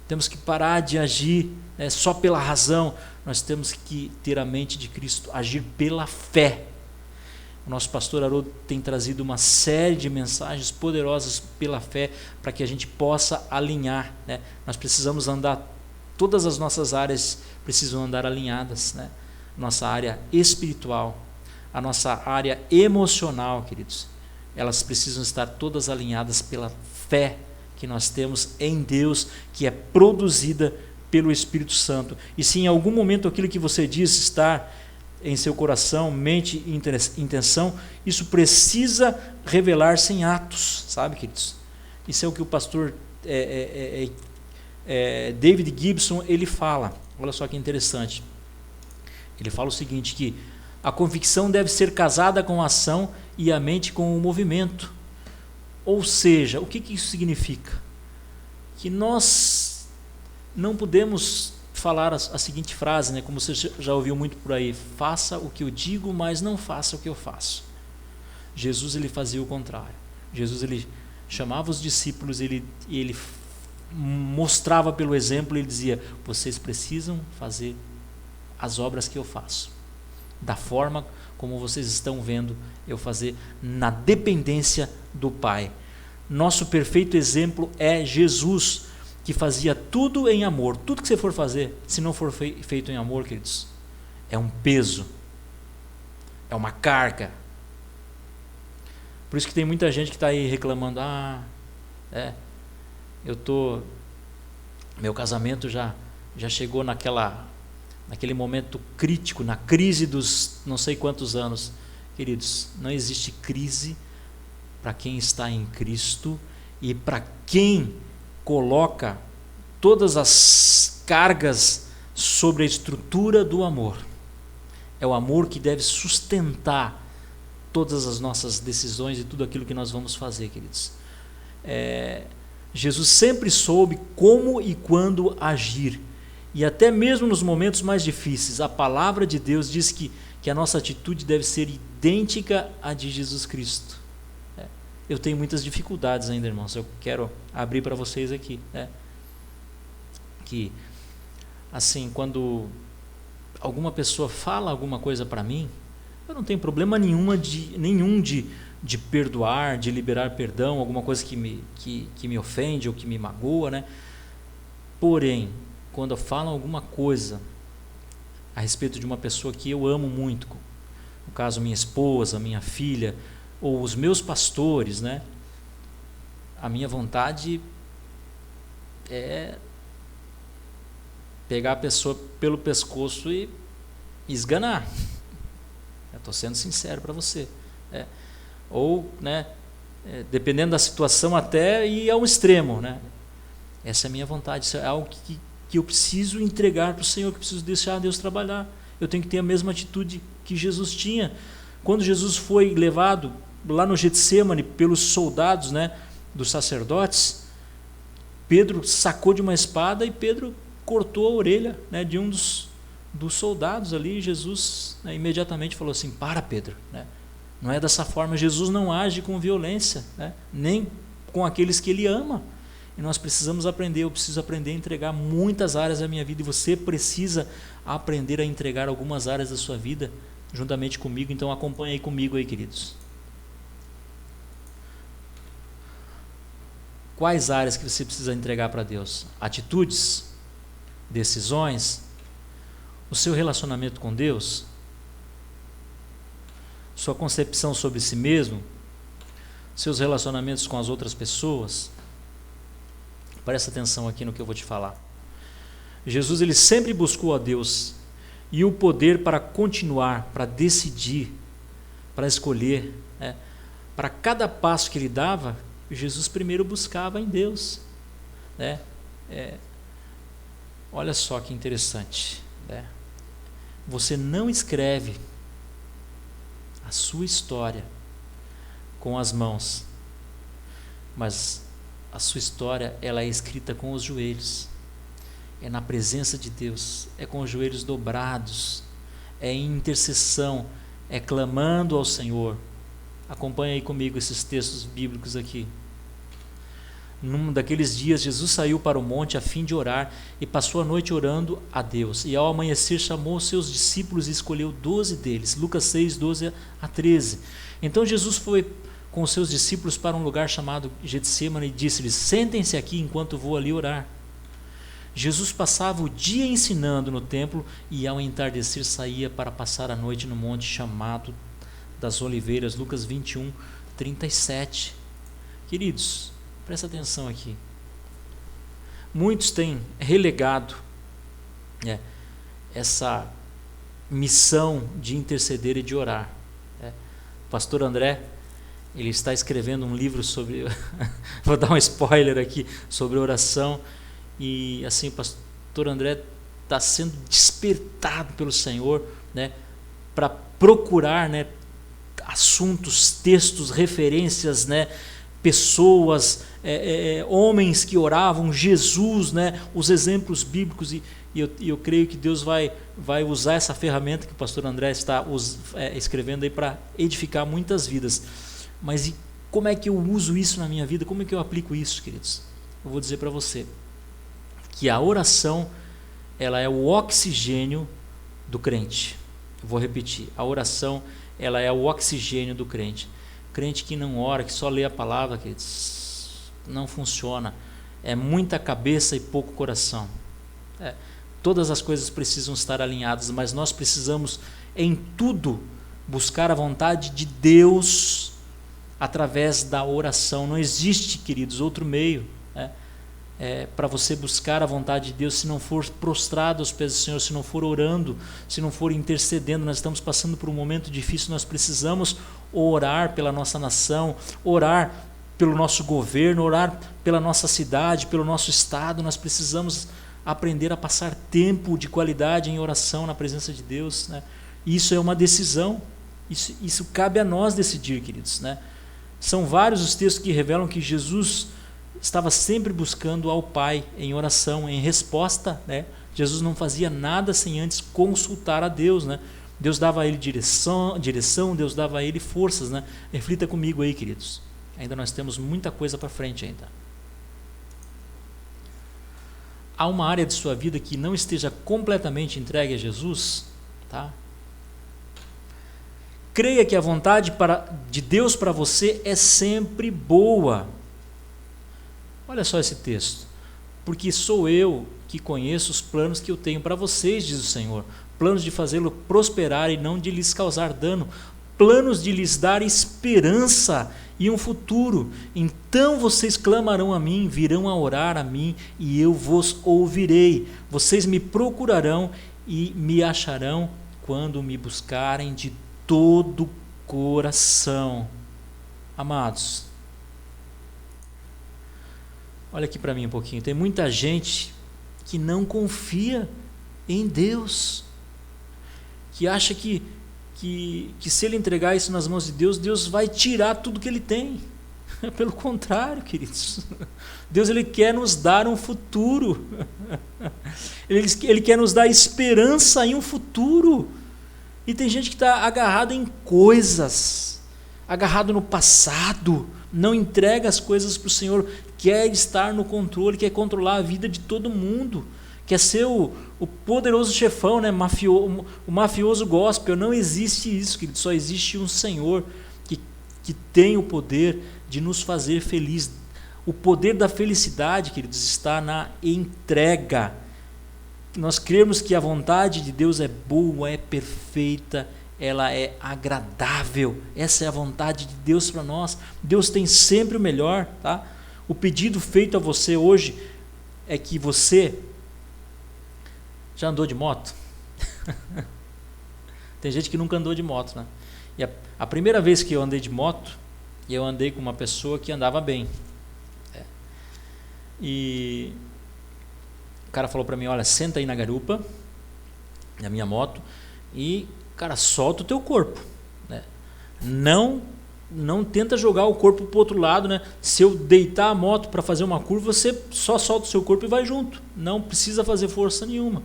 temos que parar de agir, né, só pela razão. Nós temos que ter a mente de Cristo, agir pela fé. O nosso pastor Haroldo tem trazido uma série de mensagens poderosas pela fé, para que a gente possa alinhar, né? Nós precisamos andar, todas as nossas áreas precisam andar alinhadas, né? Nossa área espiritual, a nossa área emocional, queridos, elas precisam estar todas alinhadas pela fé que nós temos em Deus, que é produzida pelo Espírito Santo. E se em algum momento aquilo que você diz estar em seu coração, mente e intenção, isso precisa revelar-se em atos, sabe, queridos? Isso é o que o pastor David Gibson, ele fala. Olha só que interessante. Ele fala o seguinte, que a convicção deve ser casada com a ação e a mente com o movimento. Ou seja, o que isso significa? Que nós não podemos falar a seguinte frase, né, como você já ouviu muito por aí: faça o que eu digo, mas não faça o que eu faço. Jesus, ele fazia o contrário. Jesus, ele chamava os discípulos, ele mostrava pelo exemplo, ele dizia: vocês precisam fazer as obras que eu faço, da forma como vocês estão vendo eu fazer, na dependência do Pai. Nosso perfeito exemplo é Jesus, que fazia tudo em amor. Tudo que você for fazer, se não for feito em amor, queridos, é um peso, é uma carga. Por isso que tem muita gente que está aí reclamando: meu casamento já chegou naquele momento crítico, na crise dos não sei quantos anos. Queridos, não existe crise para quem está em Cristo e para quem coloca todas as cargas sobre a estrutura do amor. É o amor que deve sustentar todas as nossas decisões e tudo aquilo que nós vamos fazer, queridos. Jesus sempre soube como e quando agir, e até mesmo nos momentos mais difíceis, a palavra de Deus diz que a nossa atitude deve ser idêntica à de Jesus Cristo. Eu tenho muitas dificuldades ainda, irmãos, eu quero abrir para vocês aqui, que, assim, quando alguma pessoa fala alguma coisa para mim, eu não tenho problema nenhum de perdoar, de liberar perdão, alguma coisa que me ofende ou que me magoa, né? Porém, quando falam alguma coisa a respeito de uma pessoa que eu amo muito, no caso minha esposa, minha filha, ou os meus pastores, né? A minha vontade é pegar a pessoa pelo pescoço e esganar. Eu estou sendo sincero para você. Ou, né, dependendo da situação, até ir ao extremo, né? Essa é a minha vontade. Isso é algo que eu preciso entregar para o Senhor, que eu preciso deixar Deus trabalhar. Eu tenho que ter a mesma atitude que Jesus tinha. Quando Jesus foi levado lá no Getsêmani pelos soldados, né, dos sacerdotes, Pedro sacou de uma espada e Pedro cortou a orelha, né, de um dos soldados ali. Jesus, né, imediatamente falou assim: para, Pedro, né? Não é dessa forma. Jesus não age com violência, né, nem com aqueles que ele ama. E nós precisamos aprender. Eu preciso aprender a entregar muitas áreas da minha vida, e você precisa aprender a entregar algumas áreas da sua vida juntamente comigo. Então acompanhe aí comigo aí, queridos. Quais áreas que você precisa entregar para Deus? Atitudes, decisões, o seu relacionamento com Deus, sua concepção sobre si mesmo, seus relacionamentos com as outras pessoas. Presta atenção aqui no que eu vou te falar. Jesus, ele sempre buscou a Deus e o poder para continuar, para decidir, para escolher, né? Para cada passo que ele dava, Jesus primeiro buscava em Deus, né? Olha só que interessante, né? Você não escreve a sua história com as mãos, mas a sua história, ela é escrita com os joelhos, é na presença de Deus, é com os joelhos dobrados, é em intercessão, é clamando ao Senhor. Acompanha aí comigo esses textos bíblicos aqui. Num daqueles dias, Jesus saiu para o monte a fim de orar e passou a noite orando a Deus. E ao amanhecer chamou os seus discípulos e escolheu 12 deles. Lucas 6, 12 a 13. Então Jesus foi com os seus discípulos para um lugar chamado Getsêmani e disse-lhes: sentem-se aqui enquanto vou ali orar. Jesus passava o dia ensinando no templo e ao entardecer saía para passar a noite no monte chamado das Oliveiras. Lucas 21, 37. Queridos, presta atenção aqui. Muitos têm relegado essa missão de interceder e de orar. O pastor André, ele está escrevendo um livro sobre, vou dar um spoiler aqui, sobre oração, e assim, o pastor André está sendo despertado pelo Senhor, né, para procurar, né, assuntos, textos, referências, né, pessoas, homens que oravam, Jesus, né, os exemplos bíblicos, e eu creio que Deus vai usar essa ferramenta que o pastor André está escrevendo aí para edificar muitas vidas. Mas como é que eu uso isso na minha vida? Como é que eu aplico isso, queridos? Eu vou dizer para você que a oração, ela é o oxigênio do crente. Eu vou repetir, a oração, ela é o oxigênio do crente. Crente que não ora, que só lê a palavra, queridos, não funciona. É muita cabeça e pouco coração. Todas as coisas precisam estar alinhadas, mas nós precisamos em tudo buscar a vontade de Deus através da oração. Não existe, queridos, outro meio para você buscar a vontade de Deus se não for prostrado aos pés do Senhor, se não for orando, se não for intercedendo. Nós estamos passando por um momento difícil, nós precisamos orar pela nossa nação, orar pelo nosso governo, orar pela nossa cidade, pelo nosso estado. Nós precisamos aprender a passar tempo de qualidade em oração na presença de Deus, né? Isso é uma decisão, isso cabe a nós decidir, queridos, né? São vários os textos que revelam que Jesus estava sempre buscando ao Pai em oração, em resposta, né? Jesus não fazia nada sem antes consultar a Deus, né? Deus dava a ele direção, Deus dava a ele forças, né? Reflita comigo aí, queridos. Ainda nós temos muita coisa para frente ainda. Há uma área de sua vida que não esteja completamente entregue a Jesus, tá? Creia que a vontade de Deus para você é sempre boa. Olha só esse texto. Porque sou eu que conheço os planos que eu tenho para vocês, diz o Senhor. Planos de fazê-lo prosperar e não de lhes causar dano. Planos de lhes dar esperança e um futuro. Então vocês clamarão a mim, virão a orar a mim e eu vos ouvirei. Vocês me procurarão e me acharão quando me buscarem de todo o coração. Amados, olha aqui para mim um pouquinho. Tem muita gente que não confia em Deus, que acha que se ele entregar isso nas mãos de Deus, Deus vai tirar tudo que ele tem. Pelo contrário, queridos, Deus ele quer nos dar um futuro, ele quer nos dar esperança em um futuro. E tem gente que está agarrada em coisas, agarrado no passado, não entrega as coisas para o Senhor, quer estar no controle, quer controlar a vida de todo mundo, quer ser o poderoso chefão, né? O mafioso gospel. Não existe isso, querido. Só existe um Senhor que tem o poder de nos fazer feliz. O poder da felicidade, queridos, está na entrega. Nós cremos que a vontade de Deus é boa, é perfeita, ela é agradável. Essa é a vontade de Deus para nós. Deus tem sempre o melhor, tá? O pedido feito a você hoje é que você já andou de moto? Tem gente que nunca andou de moto, né? E a primeira vez que eu andei de moto, eu andei com uma pessoa que andava bem. E o cara falou para mim, olha, senta aí na garupa, na minha moto, e, cara, solta o teu corpo, né? Não tenta jogar o corpo para o outro lado, né? Se eu deitar a moto para fazer uma curva, você só solta o seu corpo e vai junto. Não precisa fazer força nenhuma.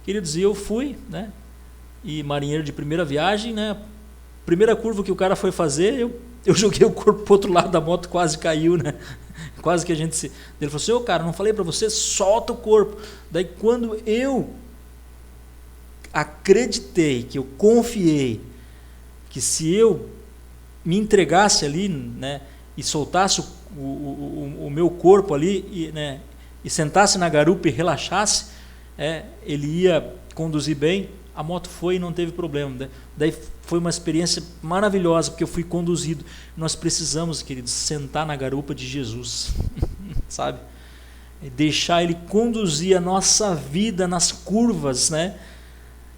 Queridos, e eu fui, né? E marinheiro de primeira viagem, né? Primeira curva que o cara foi fazer, eu joguei o corpo para o outro lado da moto, quase caiu, né? Quase que a gente se... Ele falou assim, ô cara, não falei para você, solta o corpo. Daí quando eu acreditei, que eu confiei, que se eu me entregasse ali, né, e soltasse o meu corpo ali, né, e sentasse na garupa e relaxasse, ele ia conduzir bem, a moto foi e não teve problema, né? Daí foi uma experiência maravilhosa, porque eu fui conduzido. Nós precisamos, queridos, sentar na garupa de Jesus, sabe? E deixar Ele conduzir a nossa vida nas curvas, né?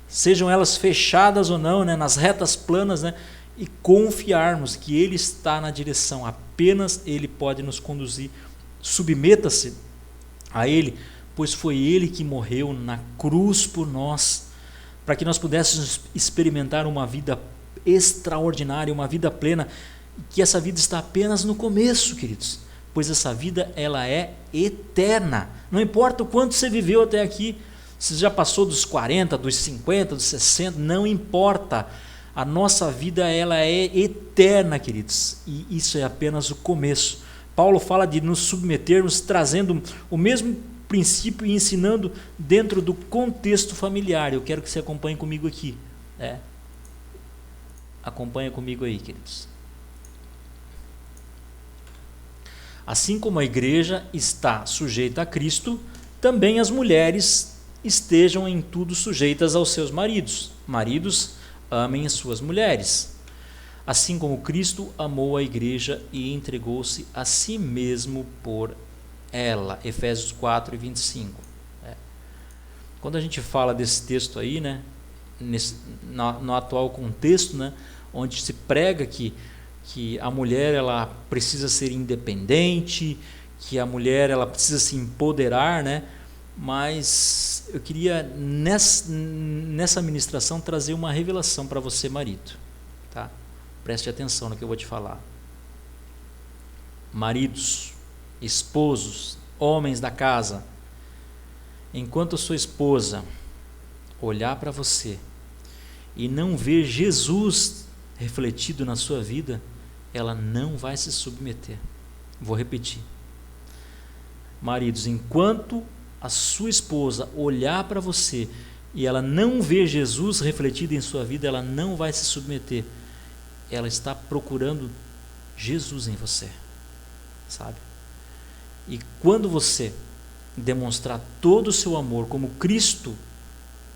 Sejam elas fechadas ou não, né? Nas retas planas, né? E confiarmos que Ele está na direção, apenas Ele pode nos conduzir. Submeta-se a Ele, pois foi Ele que morreu na cruz por nós, para que nós pudéssemos experimentar uma vida extraordinária, uma vida plena. que essa vida está apenas no começo, queridos, pois essa vida ela é eterna. Não importa o quanto você viveu até aqui, se já passou dos 40, dos 50, dos 60, não importa. A nossa vida ela é eterna, queridos, e isso é apenas o começo. Paulo fala de nos submetermos, trazendo o mesmo princípio e ensinando dentro do contexto familiar. Eu quero que você acompanhe comigo aqui. Acompanha comigo aí, queridos. Assim como a igreja está sujeita a Cristo, também as mulheres estejam em tudo sujeitas aos seus maridos. Maridos, amem as suas mulheres, assim como Cristo amou a igreja e entregou-se a si mesmo por ela. Efésios 4:25. Quando a gente fala desse texto aí, né, no atual contexto, né, onde se prega que a mulher ela precisa ser independente, que a mulher ela precisa se empoderar, né? Mas eu queria nessa ministração trazer uma revelação para você, marido, tá? Preste atenção no que eu vou te falar. Maridos, esposos, homens da casa, enquanto a sua esposa olhar para você e não ver Jesus refletido na sua vida, ela não vai se submeter. Vou repetir. Maridos, enquanto a sua esposa olhar para você e ela não ver Jesus refletido em sua vida, ela não vai se submeter. Ela está procurando Jesus em você, sabe? E quando você demonstrar todo o seu amor como Cristo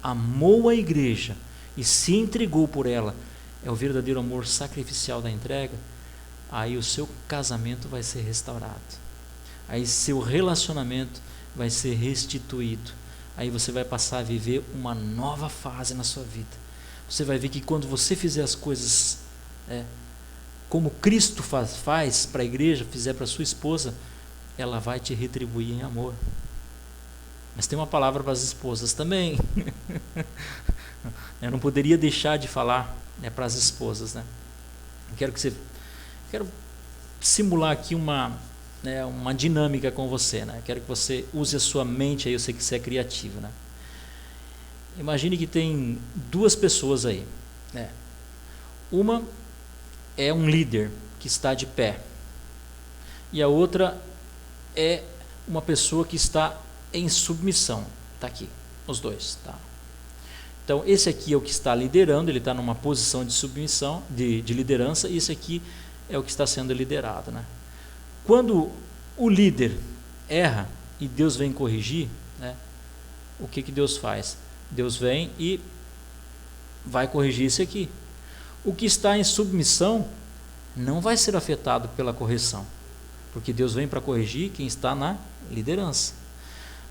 amou a igreja e se entregou por ela, é o verdadeiro amor sacrificial da entrega, aí o seu casamento vai ser restaurado, aí seu relacionamento vai ser restituído, aí você vai passar a viver uma nova fase na sua vida. Você vai ver que quando você fizer as coisas como Cristo faz para a igreja, fizer para a sua esposa, ela vai te retribuir em amor. Mas tem uma palavra para as esposas também. Eu não poderia deixar de falar para as esposas, né? Quero simular aqui uma dinâmica com você, né? Quero que você use a sua mente aí, eu sei que você é criativo, né? Imagine que tem duas pessoas aí, né? Uma é um líder que está de pé e a outra é uma pessoa que está em submissão. Está aqui, os dois, tá? Então esse aqui é o que está liderando, ele está numa posição de submissão, de liderança, e esse aqui é o que está sendo liderado, né? Quando o líder erra e Deus vem corrigir, né, o que Deus faz? Deus vem e vai corrigir esse aqui. O que está em submissão não vai ser afetado pela correção, porque Deus vem para corrigir quem está na liderança.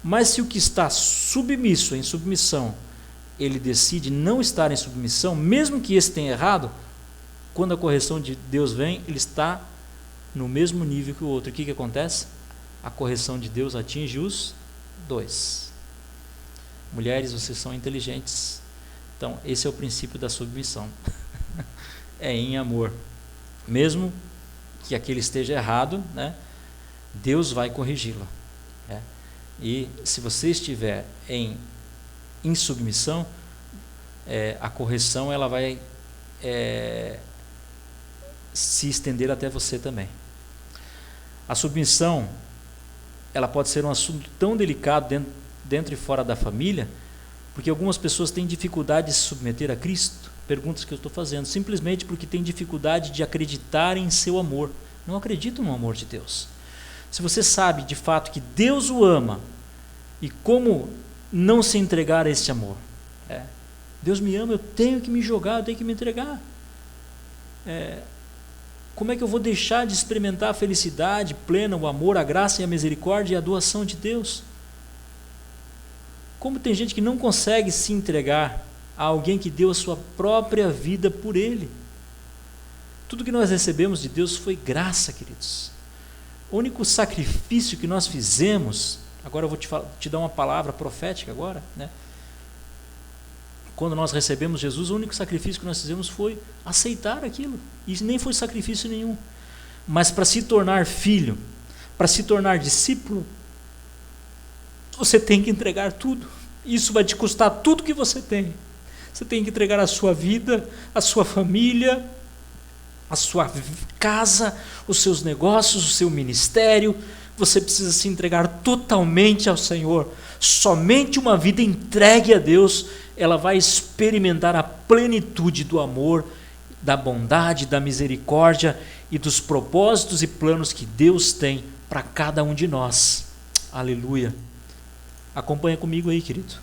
Mas se o que está submisso, em submissão, ele decide não estar em submissão, mesmo que esse tenha errado, quando a correção de Deus vem, ele está no mesmo nível que o outro. O que acontece? A correção de Deus atinge os dois. Mulheres, vocês são inteligentes. Então, esse é o princípio da submissão. É em amor. Mesmo que aquele esteja errado, né, Deus vai corrigi-lo. Né? E se você estiver em submissão, a correção ela vai se estender até você também. A submissão ela pode ser um assunto tão delicado dentro e fora da família, porque algumas pessoas têm dificuldade de se submeter a Cristo. Perguntas que eu estou fazendo, simplesmente porque têm dificuldade de acreditar em seu amor. Não acreditam no amor de Deus. Se você sabe de fato que Deus o ama, e como não se entregar a esse amor? Deus me ama, eu tenho que me jogar, eu tenho que me entregar. Como é que eu vou deixar de experimentar a felicidade plena, o amor, a graça e a misericórdia e a doação de Deus? Como tem gente que não consegue se entregar a alguém que deu a sua própria vida por ele? Tudo que nós recebemos de Deus foi graça, queridos. O único sacrifício que nós fizemos, agora eu vou te dar uma palavra profética agora, né? Quando nós recebemos Jesus, o único sacrifício que nós fizemos foi aceitar aquilo. E nem foi sacrifício nenhum. Mas para se tornar filho, para se tornar discípulo, você tem que entregar tudo. Isso vai te custar tudo que você tem. Você tem que entregar a sua vida, a sua família, a sua casa, os seus negócios, o seu ministério. Você precisa se entregar totalmente ao Senhor. Somente uma vida entregue a Deus, ela vai experimentar a plenitude do amor, da bondade, da misericórdia e dos propósitos e planos que Deus tem para cada um de nós. Aleluia. Acompanha comigo aí, querido.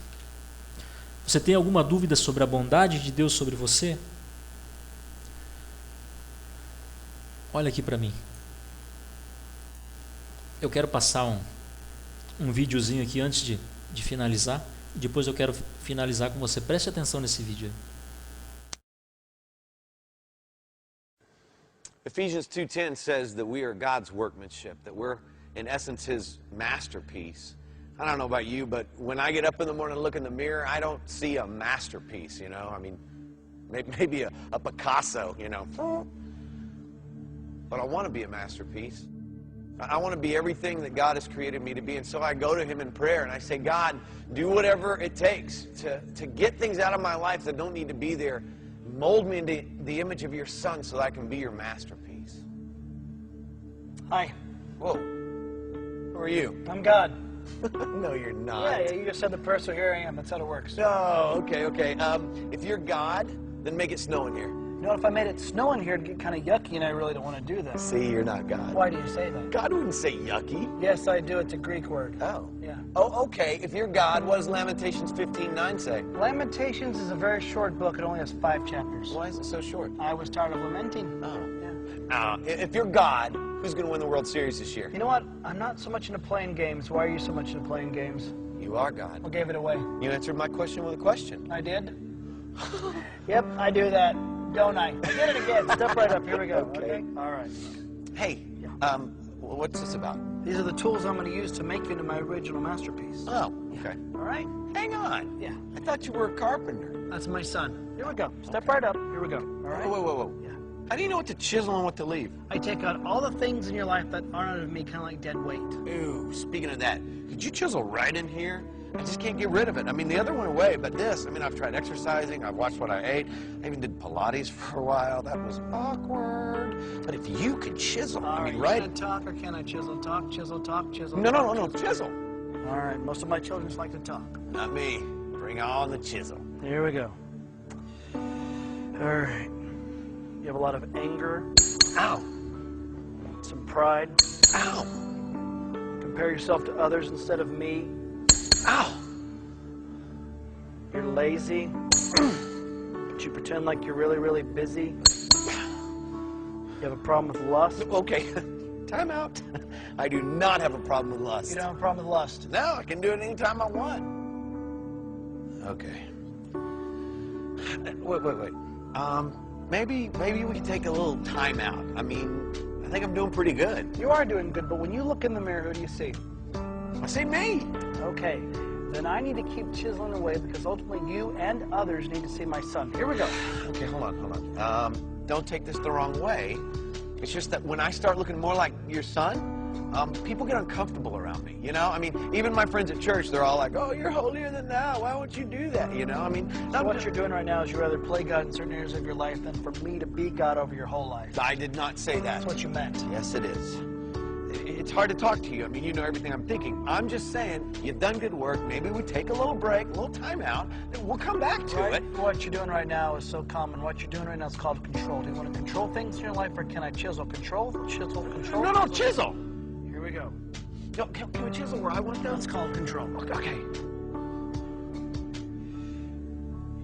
Você tem alguma dúvida sobre a bondade de Deus sobre você? Olha aqui para mim. Eu quero passar um videozinho aqui antes de finalizar. Depois eu quero finalizar com você. Preste atenção nesse vídeo. Ephesians 2:10 says that we are God's workmanship, that we're in essence His masterpiece. I don't know about you, but when I get up in the morning and look in the mirror, I don't see a masterpiece, you know. I mean, maybe a Picasso, you know. But I want to be a masterpiece. I want to be everything that God has created me to be. And so I go to Him in prayer and I say, God, do whatever it takes to get things out of my life that don't need to be there. Mold me into the image of your Son so that I can be your masterpiece. Hi, Whoa. Who are you? I'm God. No, you're not. Yeah, you just said the prayer, so here I am. That's how it works. No, okay. If you're God, then make it snow in here. You know, if I made it snow in here, it'd get kind of yucky, and I really don't want to do that. See, you're not God. Why do you say that? God wouldn't say yucky. Yes, I do. It's a Greek word. Oh. Yeah. Oh, okay. If you're God, what does Lamentations 15:9 say? Lamentations is a very short book. It only has 5 chapters. Why is it so short? I was tired of lamenting. Oh. Yeah. If you're God, who's going to win the World Series this year? You know what? I'm not so much into playing games. Why are you so much into playing games? You are God. What gave it away? You answered my question with a question. I did? Yep, I do that, don't I? I did it again. Step right up. Here we go. Okay. All right. Hey, what's this about? These are the tools I'm going to use to make you into my original masterpiece. Oh, okay. All right? Hang on. Yeah. I thought you were a carpenter. That's my son. Here we go. Step right up. Here we go. All right? Whoa. Yeah. How do you know what to chisel and what to leave? I take out all the things in your life that aren't of me, kind of like dead weight. Ooh, speaking of that, could you chisel right in here? I just can't get rid of it. I mean, the other went away, but this, I mean, I've tried exercising, I've watched what I ate, I even did Pilates for a while. That was awkward. But if you could chisel, I mean, right? Can I talk or can I chisel? Talk, chisel, talk, chisel. No, talk, chisel. All right, most of my children just like to talk. Not me. Bring on the chisel. Here we go. All right. You have a lot of anger, Ow. some pride. Ow. Compare yourself to others instead of me. Ow. You're lazy, but you pretend like you're really, really busy. You have a problem with lust. Okay. Time out. I do not have a problem with lust. You don't have a problem with lust. No, I can do it anytime I want. Okay. Wait. Maybe we can take a little time out. I mean, I think I'm doing pretty good. You are doing good, but when you look in the mirror, who do you see? I see me. Okay, then I need to keep chiseling away because ultimately you and others need to see my son. Here we go. Okay, hold on. Don't take this the wrong way. It's just that when I start looking more like your son, people get uncomfortable around me, you know? I mean, even my friends at church, they're all like, oh, you're holier than thou. Why won't you do that, you know? I mean, So what you're doing right now is you rather play God in certain areas of your life than for me to be God over your whole life. I did not say that. That's what you meant. Yes, it is. It's hard to talk to you. I mean, you know everything I'm thinking. I'm just saying, you've done good work. Maybe we take a little break, a little time out, and we'll come back to Right? it. What you're doing right now is so common. What you're doing right now is called control. Do you want to control things in your life, or can I chisel? Control, chisel, control. No, chisel. Here we go. No, can we chisel where I want to? That's called control. Okay.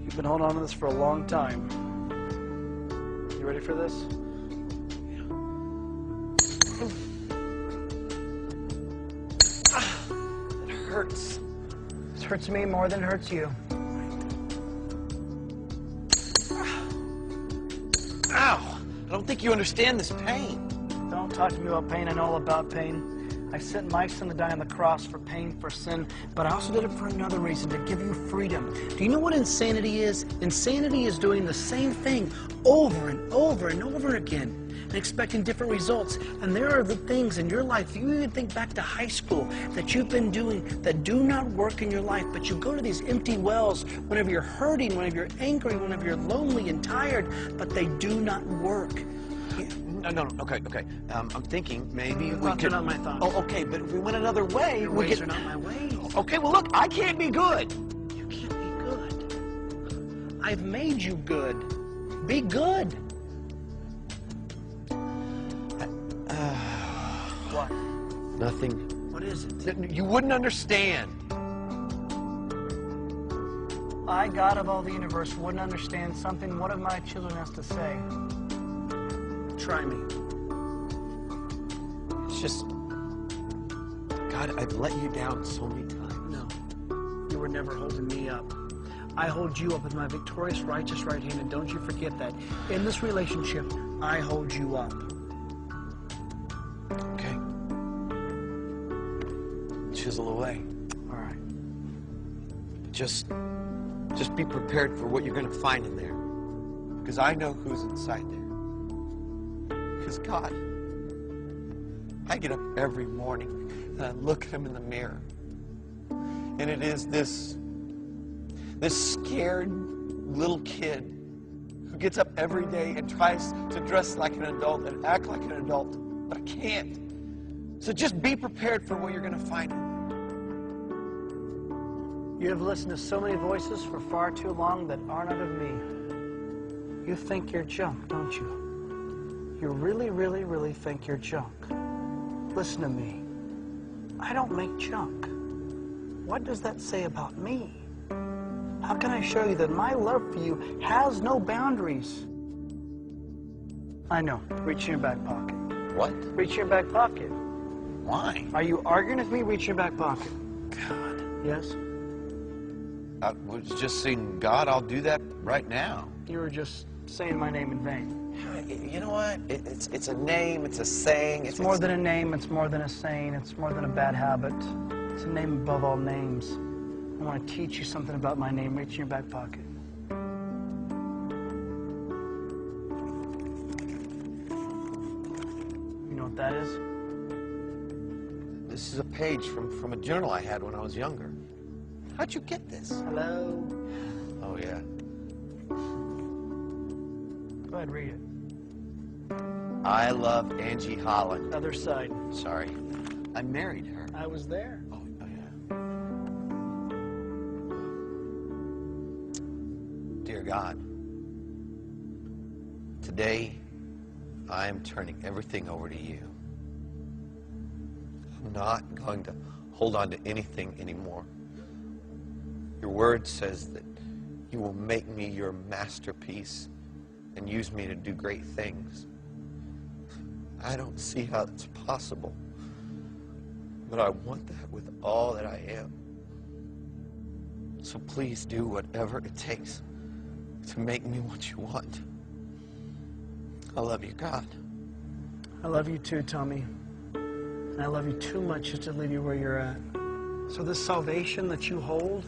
You've been holding on to this for a long time. You ready for this? It hurts. This hurts me more than it hurts you. Ow! I don't think you understand this pain. Don't talk to me about pain. I know all about pain. I sent my son to die on the cross for pain, for sin, but I also did it for another reason, to give you freedom. Do you know what insanity is? Insanity is doing the same thing over and over and over again and expecting different results. And there are the things in your life, you even think back to high school, that you've been doing that do not work in your life, but you go to these empty wells whenever you're hurting, whenever you're angry, whenever you're lonely and tired, but they do not work. No, okay. I'm thinking maybe Your we thoughts could. are not my thoughts. Oh, okay, but if we went another way, Your we ways could. are not my ways. Okay, well, look, I can't be good. You can't be good. I've made you good. Be good. What? Nothing. What is it? You wouldn't understand. I, God of all the universe, wouldn't understand something one of my children has to say. Try me. It's just, God, I've let you down so many times. No, you were never holding me up. I hold you up with my victorious, righteous right hand, and don't you forget that. In this relationship, I hold you up. Okay. Chisel away. All right. Just be prepared for what you're going to find in there. Because I know who's inside there. Because God, I get up every morning and I look at him in the mirror. And it is this scared little kid who gets up every day and tries to dress like an adult and act like an adult, but I can't. So just be prepared for what you're going to find in there. You have listened to so many voices for far too long that are not of me. You think you're junk, don't you? You really, really, really think you're junk. Listen to me. I don't make junk. What does that say about me? How can I show you that my love for you has no boundaries? I know. Reach in your back pocket. What? Reach in your back pocket. Why? Are you arguing with me? Reach in your back pocket. God. Yes? I was just saying, God, I'll do that right now. You were just saying my name in vain. You know what? It's a name, it's a saying. It's more than a name, it's more than a saying, it's more than a bad habit. It's a name above all names. I want to teach you something about my name. Reach in your back pocket. You know what that is? This is a page from a journal I had when I was younger. How'd you get this? Hello? Oh, yeah. Go ahead, read it. I love Angie Holland. Other side. Sorry. I married her. I was there. Oh, yeah. Dear God, today I am turning everything over to you. I'm not going to hold on to anything anymore. Your word says that you will make me your masterpiece and use me to do great things. I don't see how that's possible, but I want that with all that I am. So please do whatever it takes to make me what you want. I love you, God. I love you too, Tommy. And I love you too much just to leave you where you're at. So this salvation that you hold,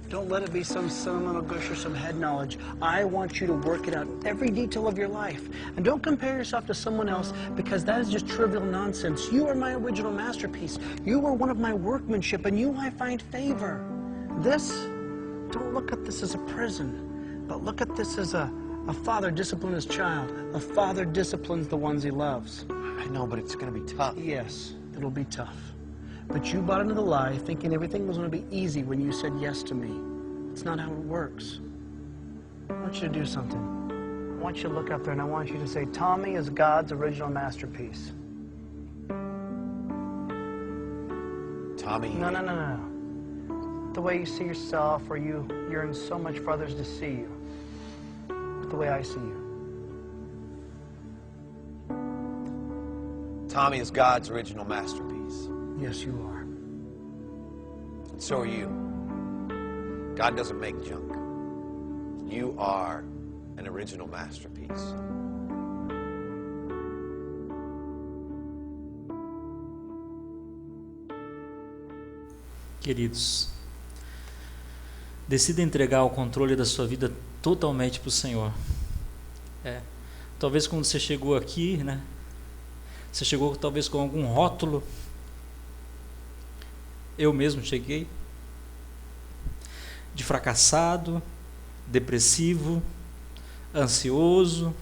don't let it be some sentimental gush or some head knowledge. I want you to work it out in every detail of your life. And don't compare yourself to someone else, because that is just trivial nonsense. You are my original masterpiece. You are one of my workmanship, and you I find favor. This, don't look at this as a prison, but look at this as a father disciplines his child. A father disciplines the ones he loves. I know, but it's going to be tough. Yes, it'll be tough. But you bought into the lie, thinking everything was going to be easy when you said yes to me. It's not how it works. I want you to do something. I want you to look up there and I want you to say, Tommy is God's original masterpiece. Tommy. No. The way you see yourself, or you yearn so much for others to see you. But the way I see you. Tommy is God's original masterpiece. Yes, you are. And so are you. God doesn't make junk. You are an original masterpiece. queridos, decida entregar o controle da sua vida totalmente para o Senhor. Talvez quando você chegou aqui, né, você chegou talvez com algum rótulo. Eu mesmo cheguei de fracassado, depressivo, ansioso,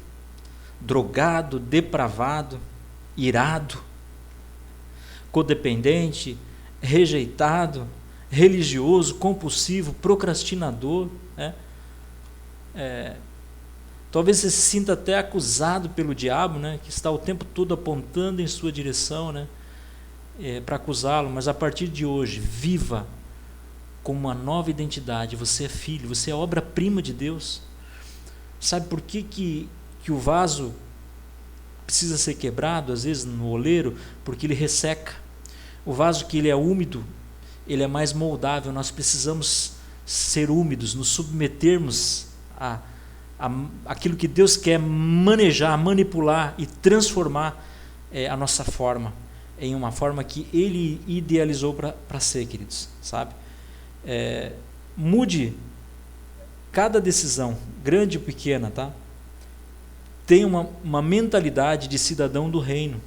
drogado, depravado, irado, codependente, rejeitado, religioso, compulsivo, procrastinador, né? Talvez você se sinta até acusado pelo diabo, né? Que está o tempo todo apontando em sua direção, né? Para acusá-lo, mas a partir de hoje, viva com uma nova identidade. Você é filho, você é obra-prima de Deus. Sabe por que o vaso precisa ser quebrado, às vezes, no oleiro? Porque ele resseca. O vaso que ele é úmido, ele é mais moldável. Nós precisamos ser úmidos, nos submetermos a aquilo que Deus quer manejar, manipular e transformar a nossa forma em uma forma que Ele idealizou para ser, queridos, sabe? Mude cada decisão, grande ou pequena, tá? Tenha uma mentalidade de cidadão do reino.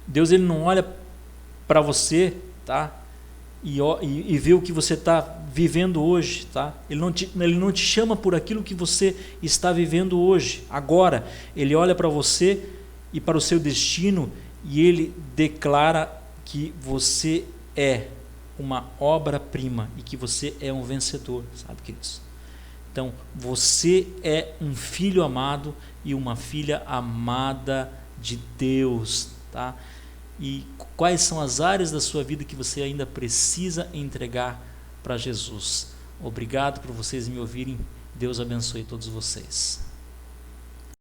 Deus, Ele não olha para você, tá? E vê o que você está vivendo hoje, tá? Ele não te chama por aquilo que você está vivendo hoje, agora. Ele olha para você e para o seu destino e Ele declara que você é uma obra-prima e que você é um vencedor, sabe, queridos? Então, você é um filho amado e uma filha amada de Deus, tá? E quais são as áreas da sua vida que você ainda precisa entregar para Jesus? Obrigado por vocês me ouvirem. Deus abençoe todos vocês.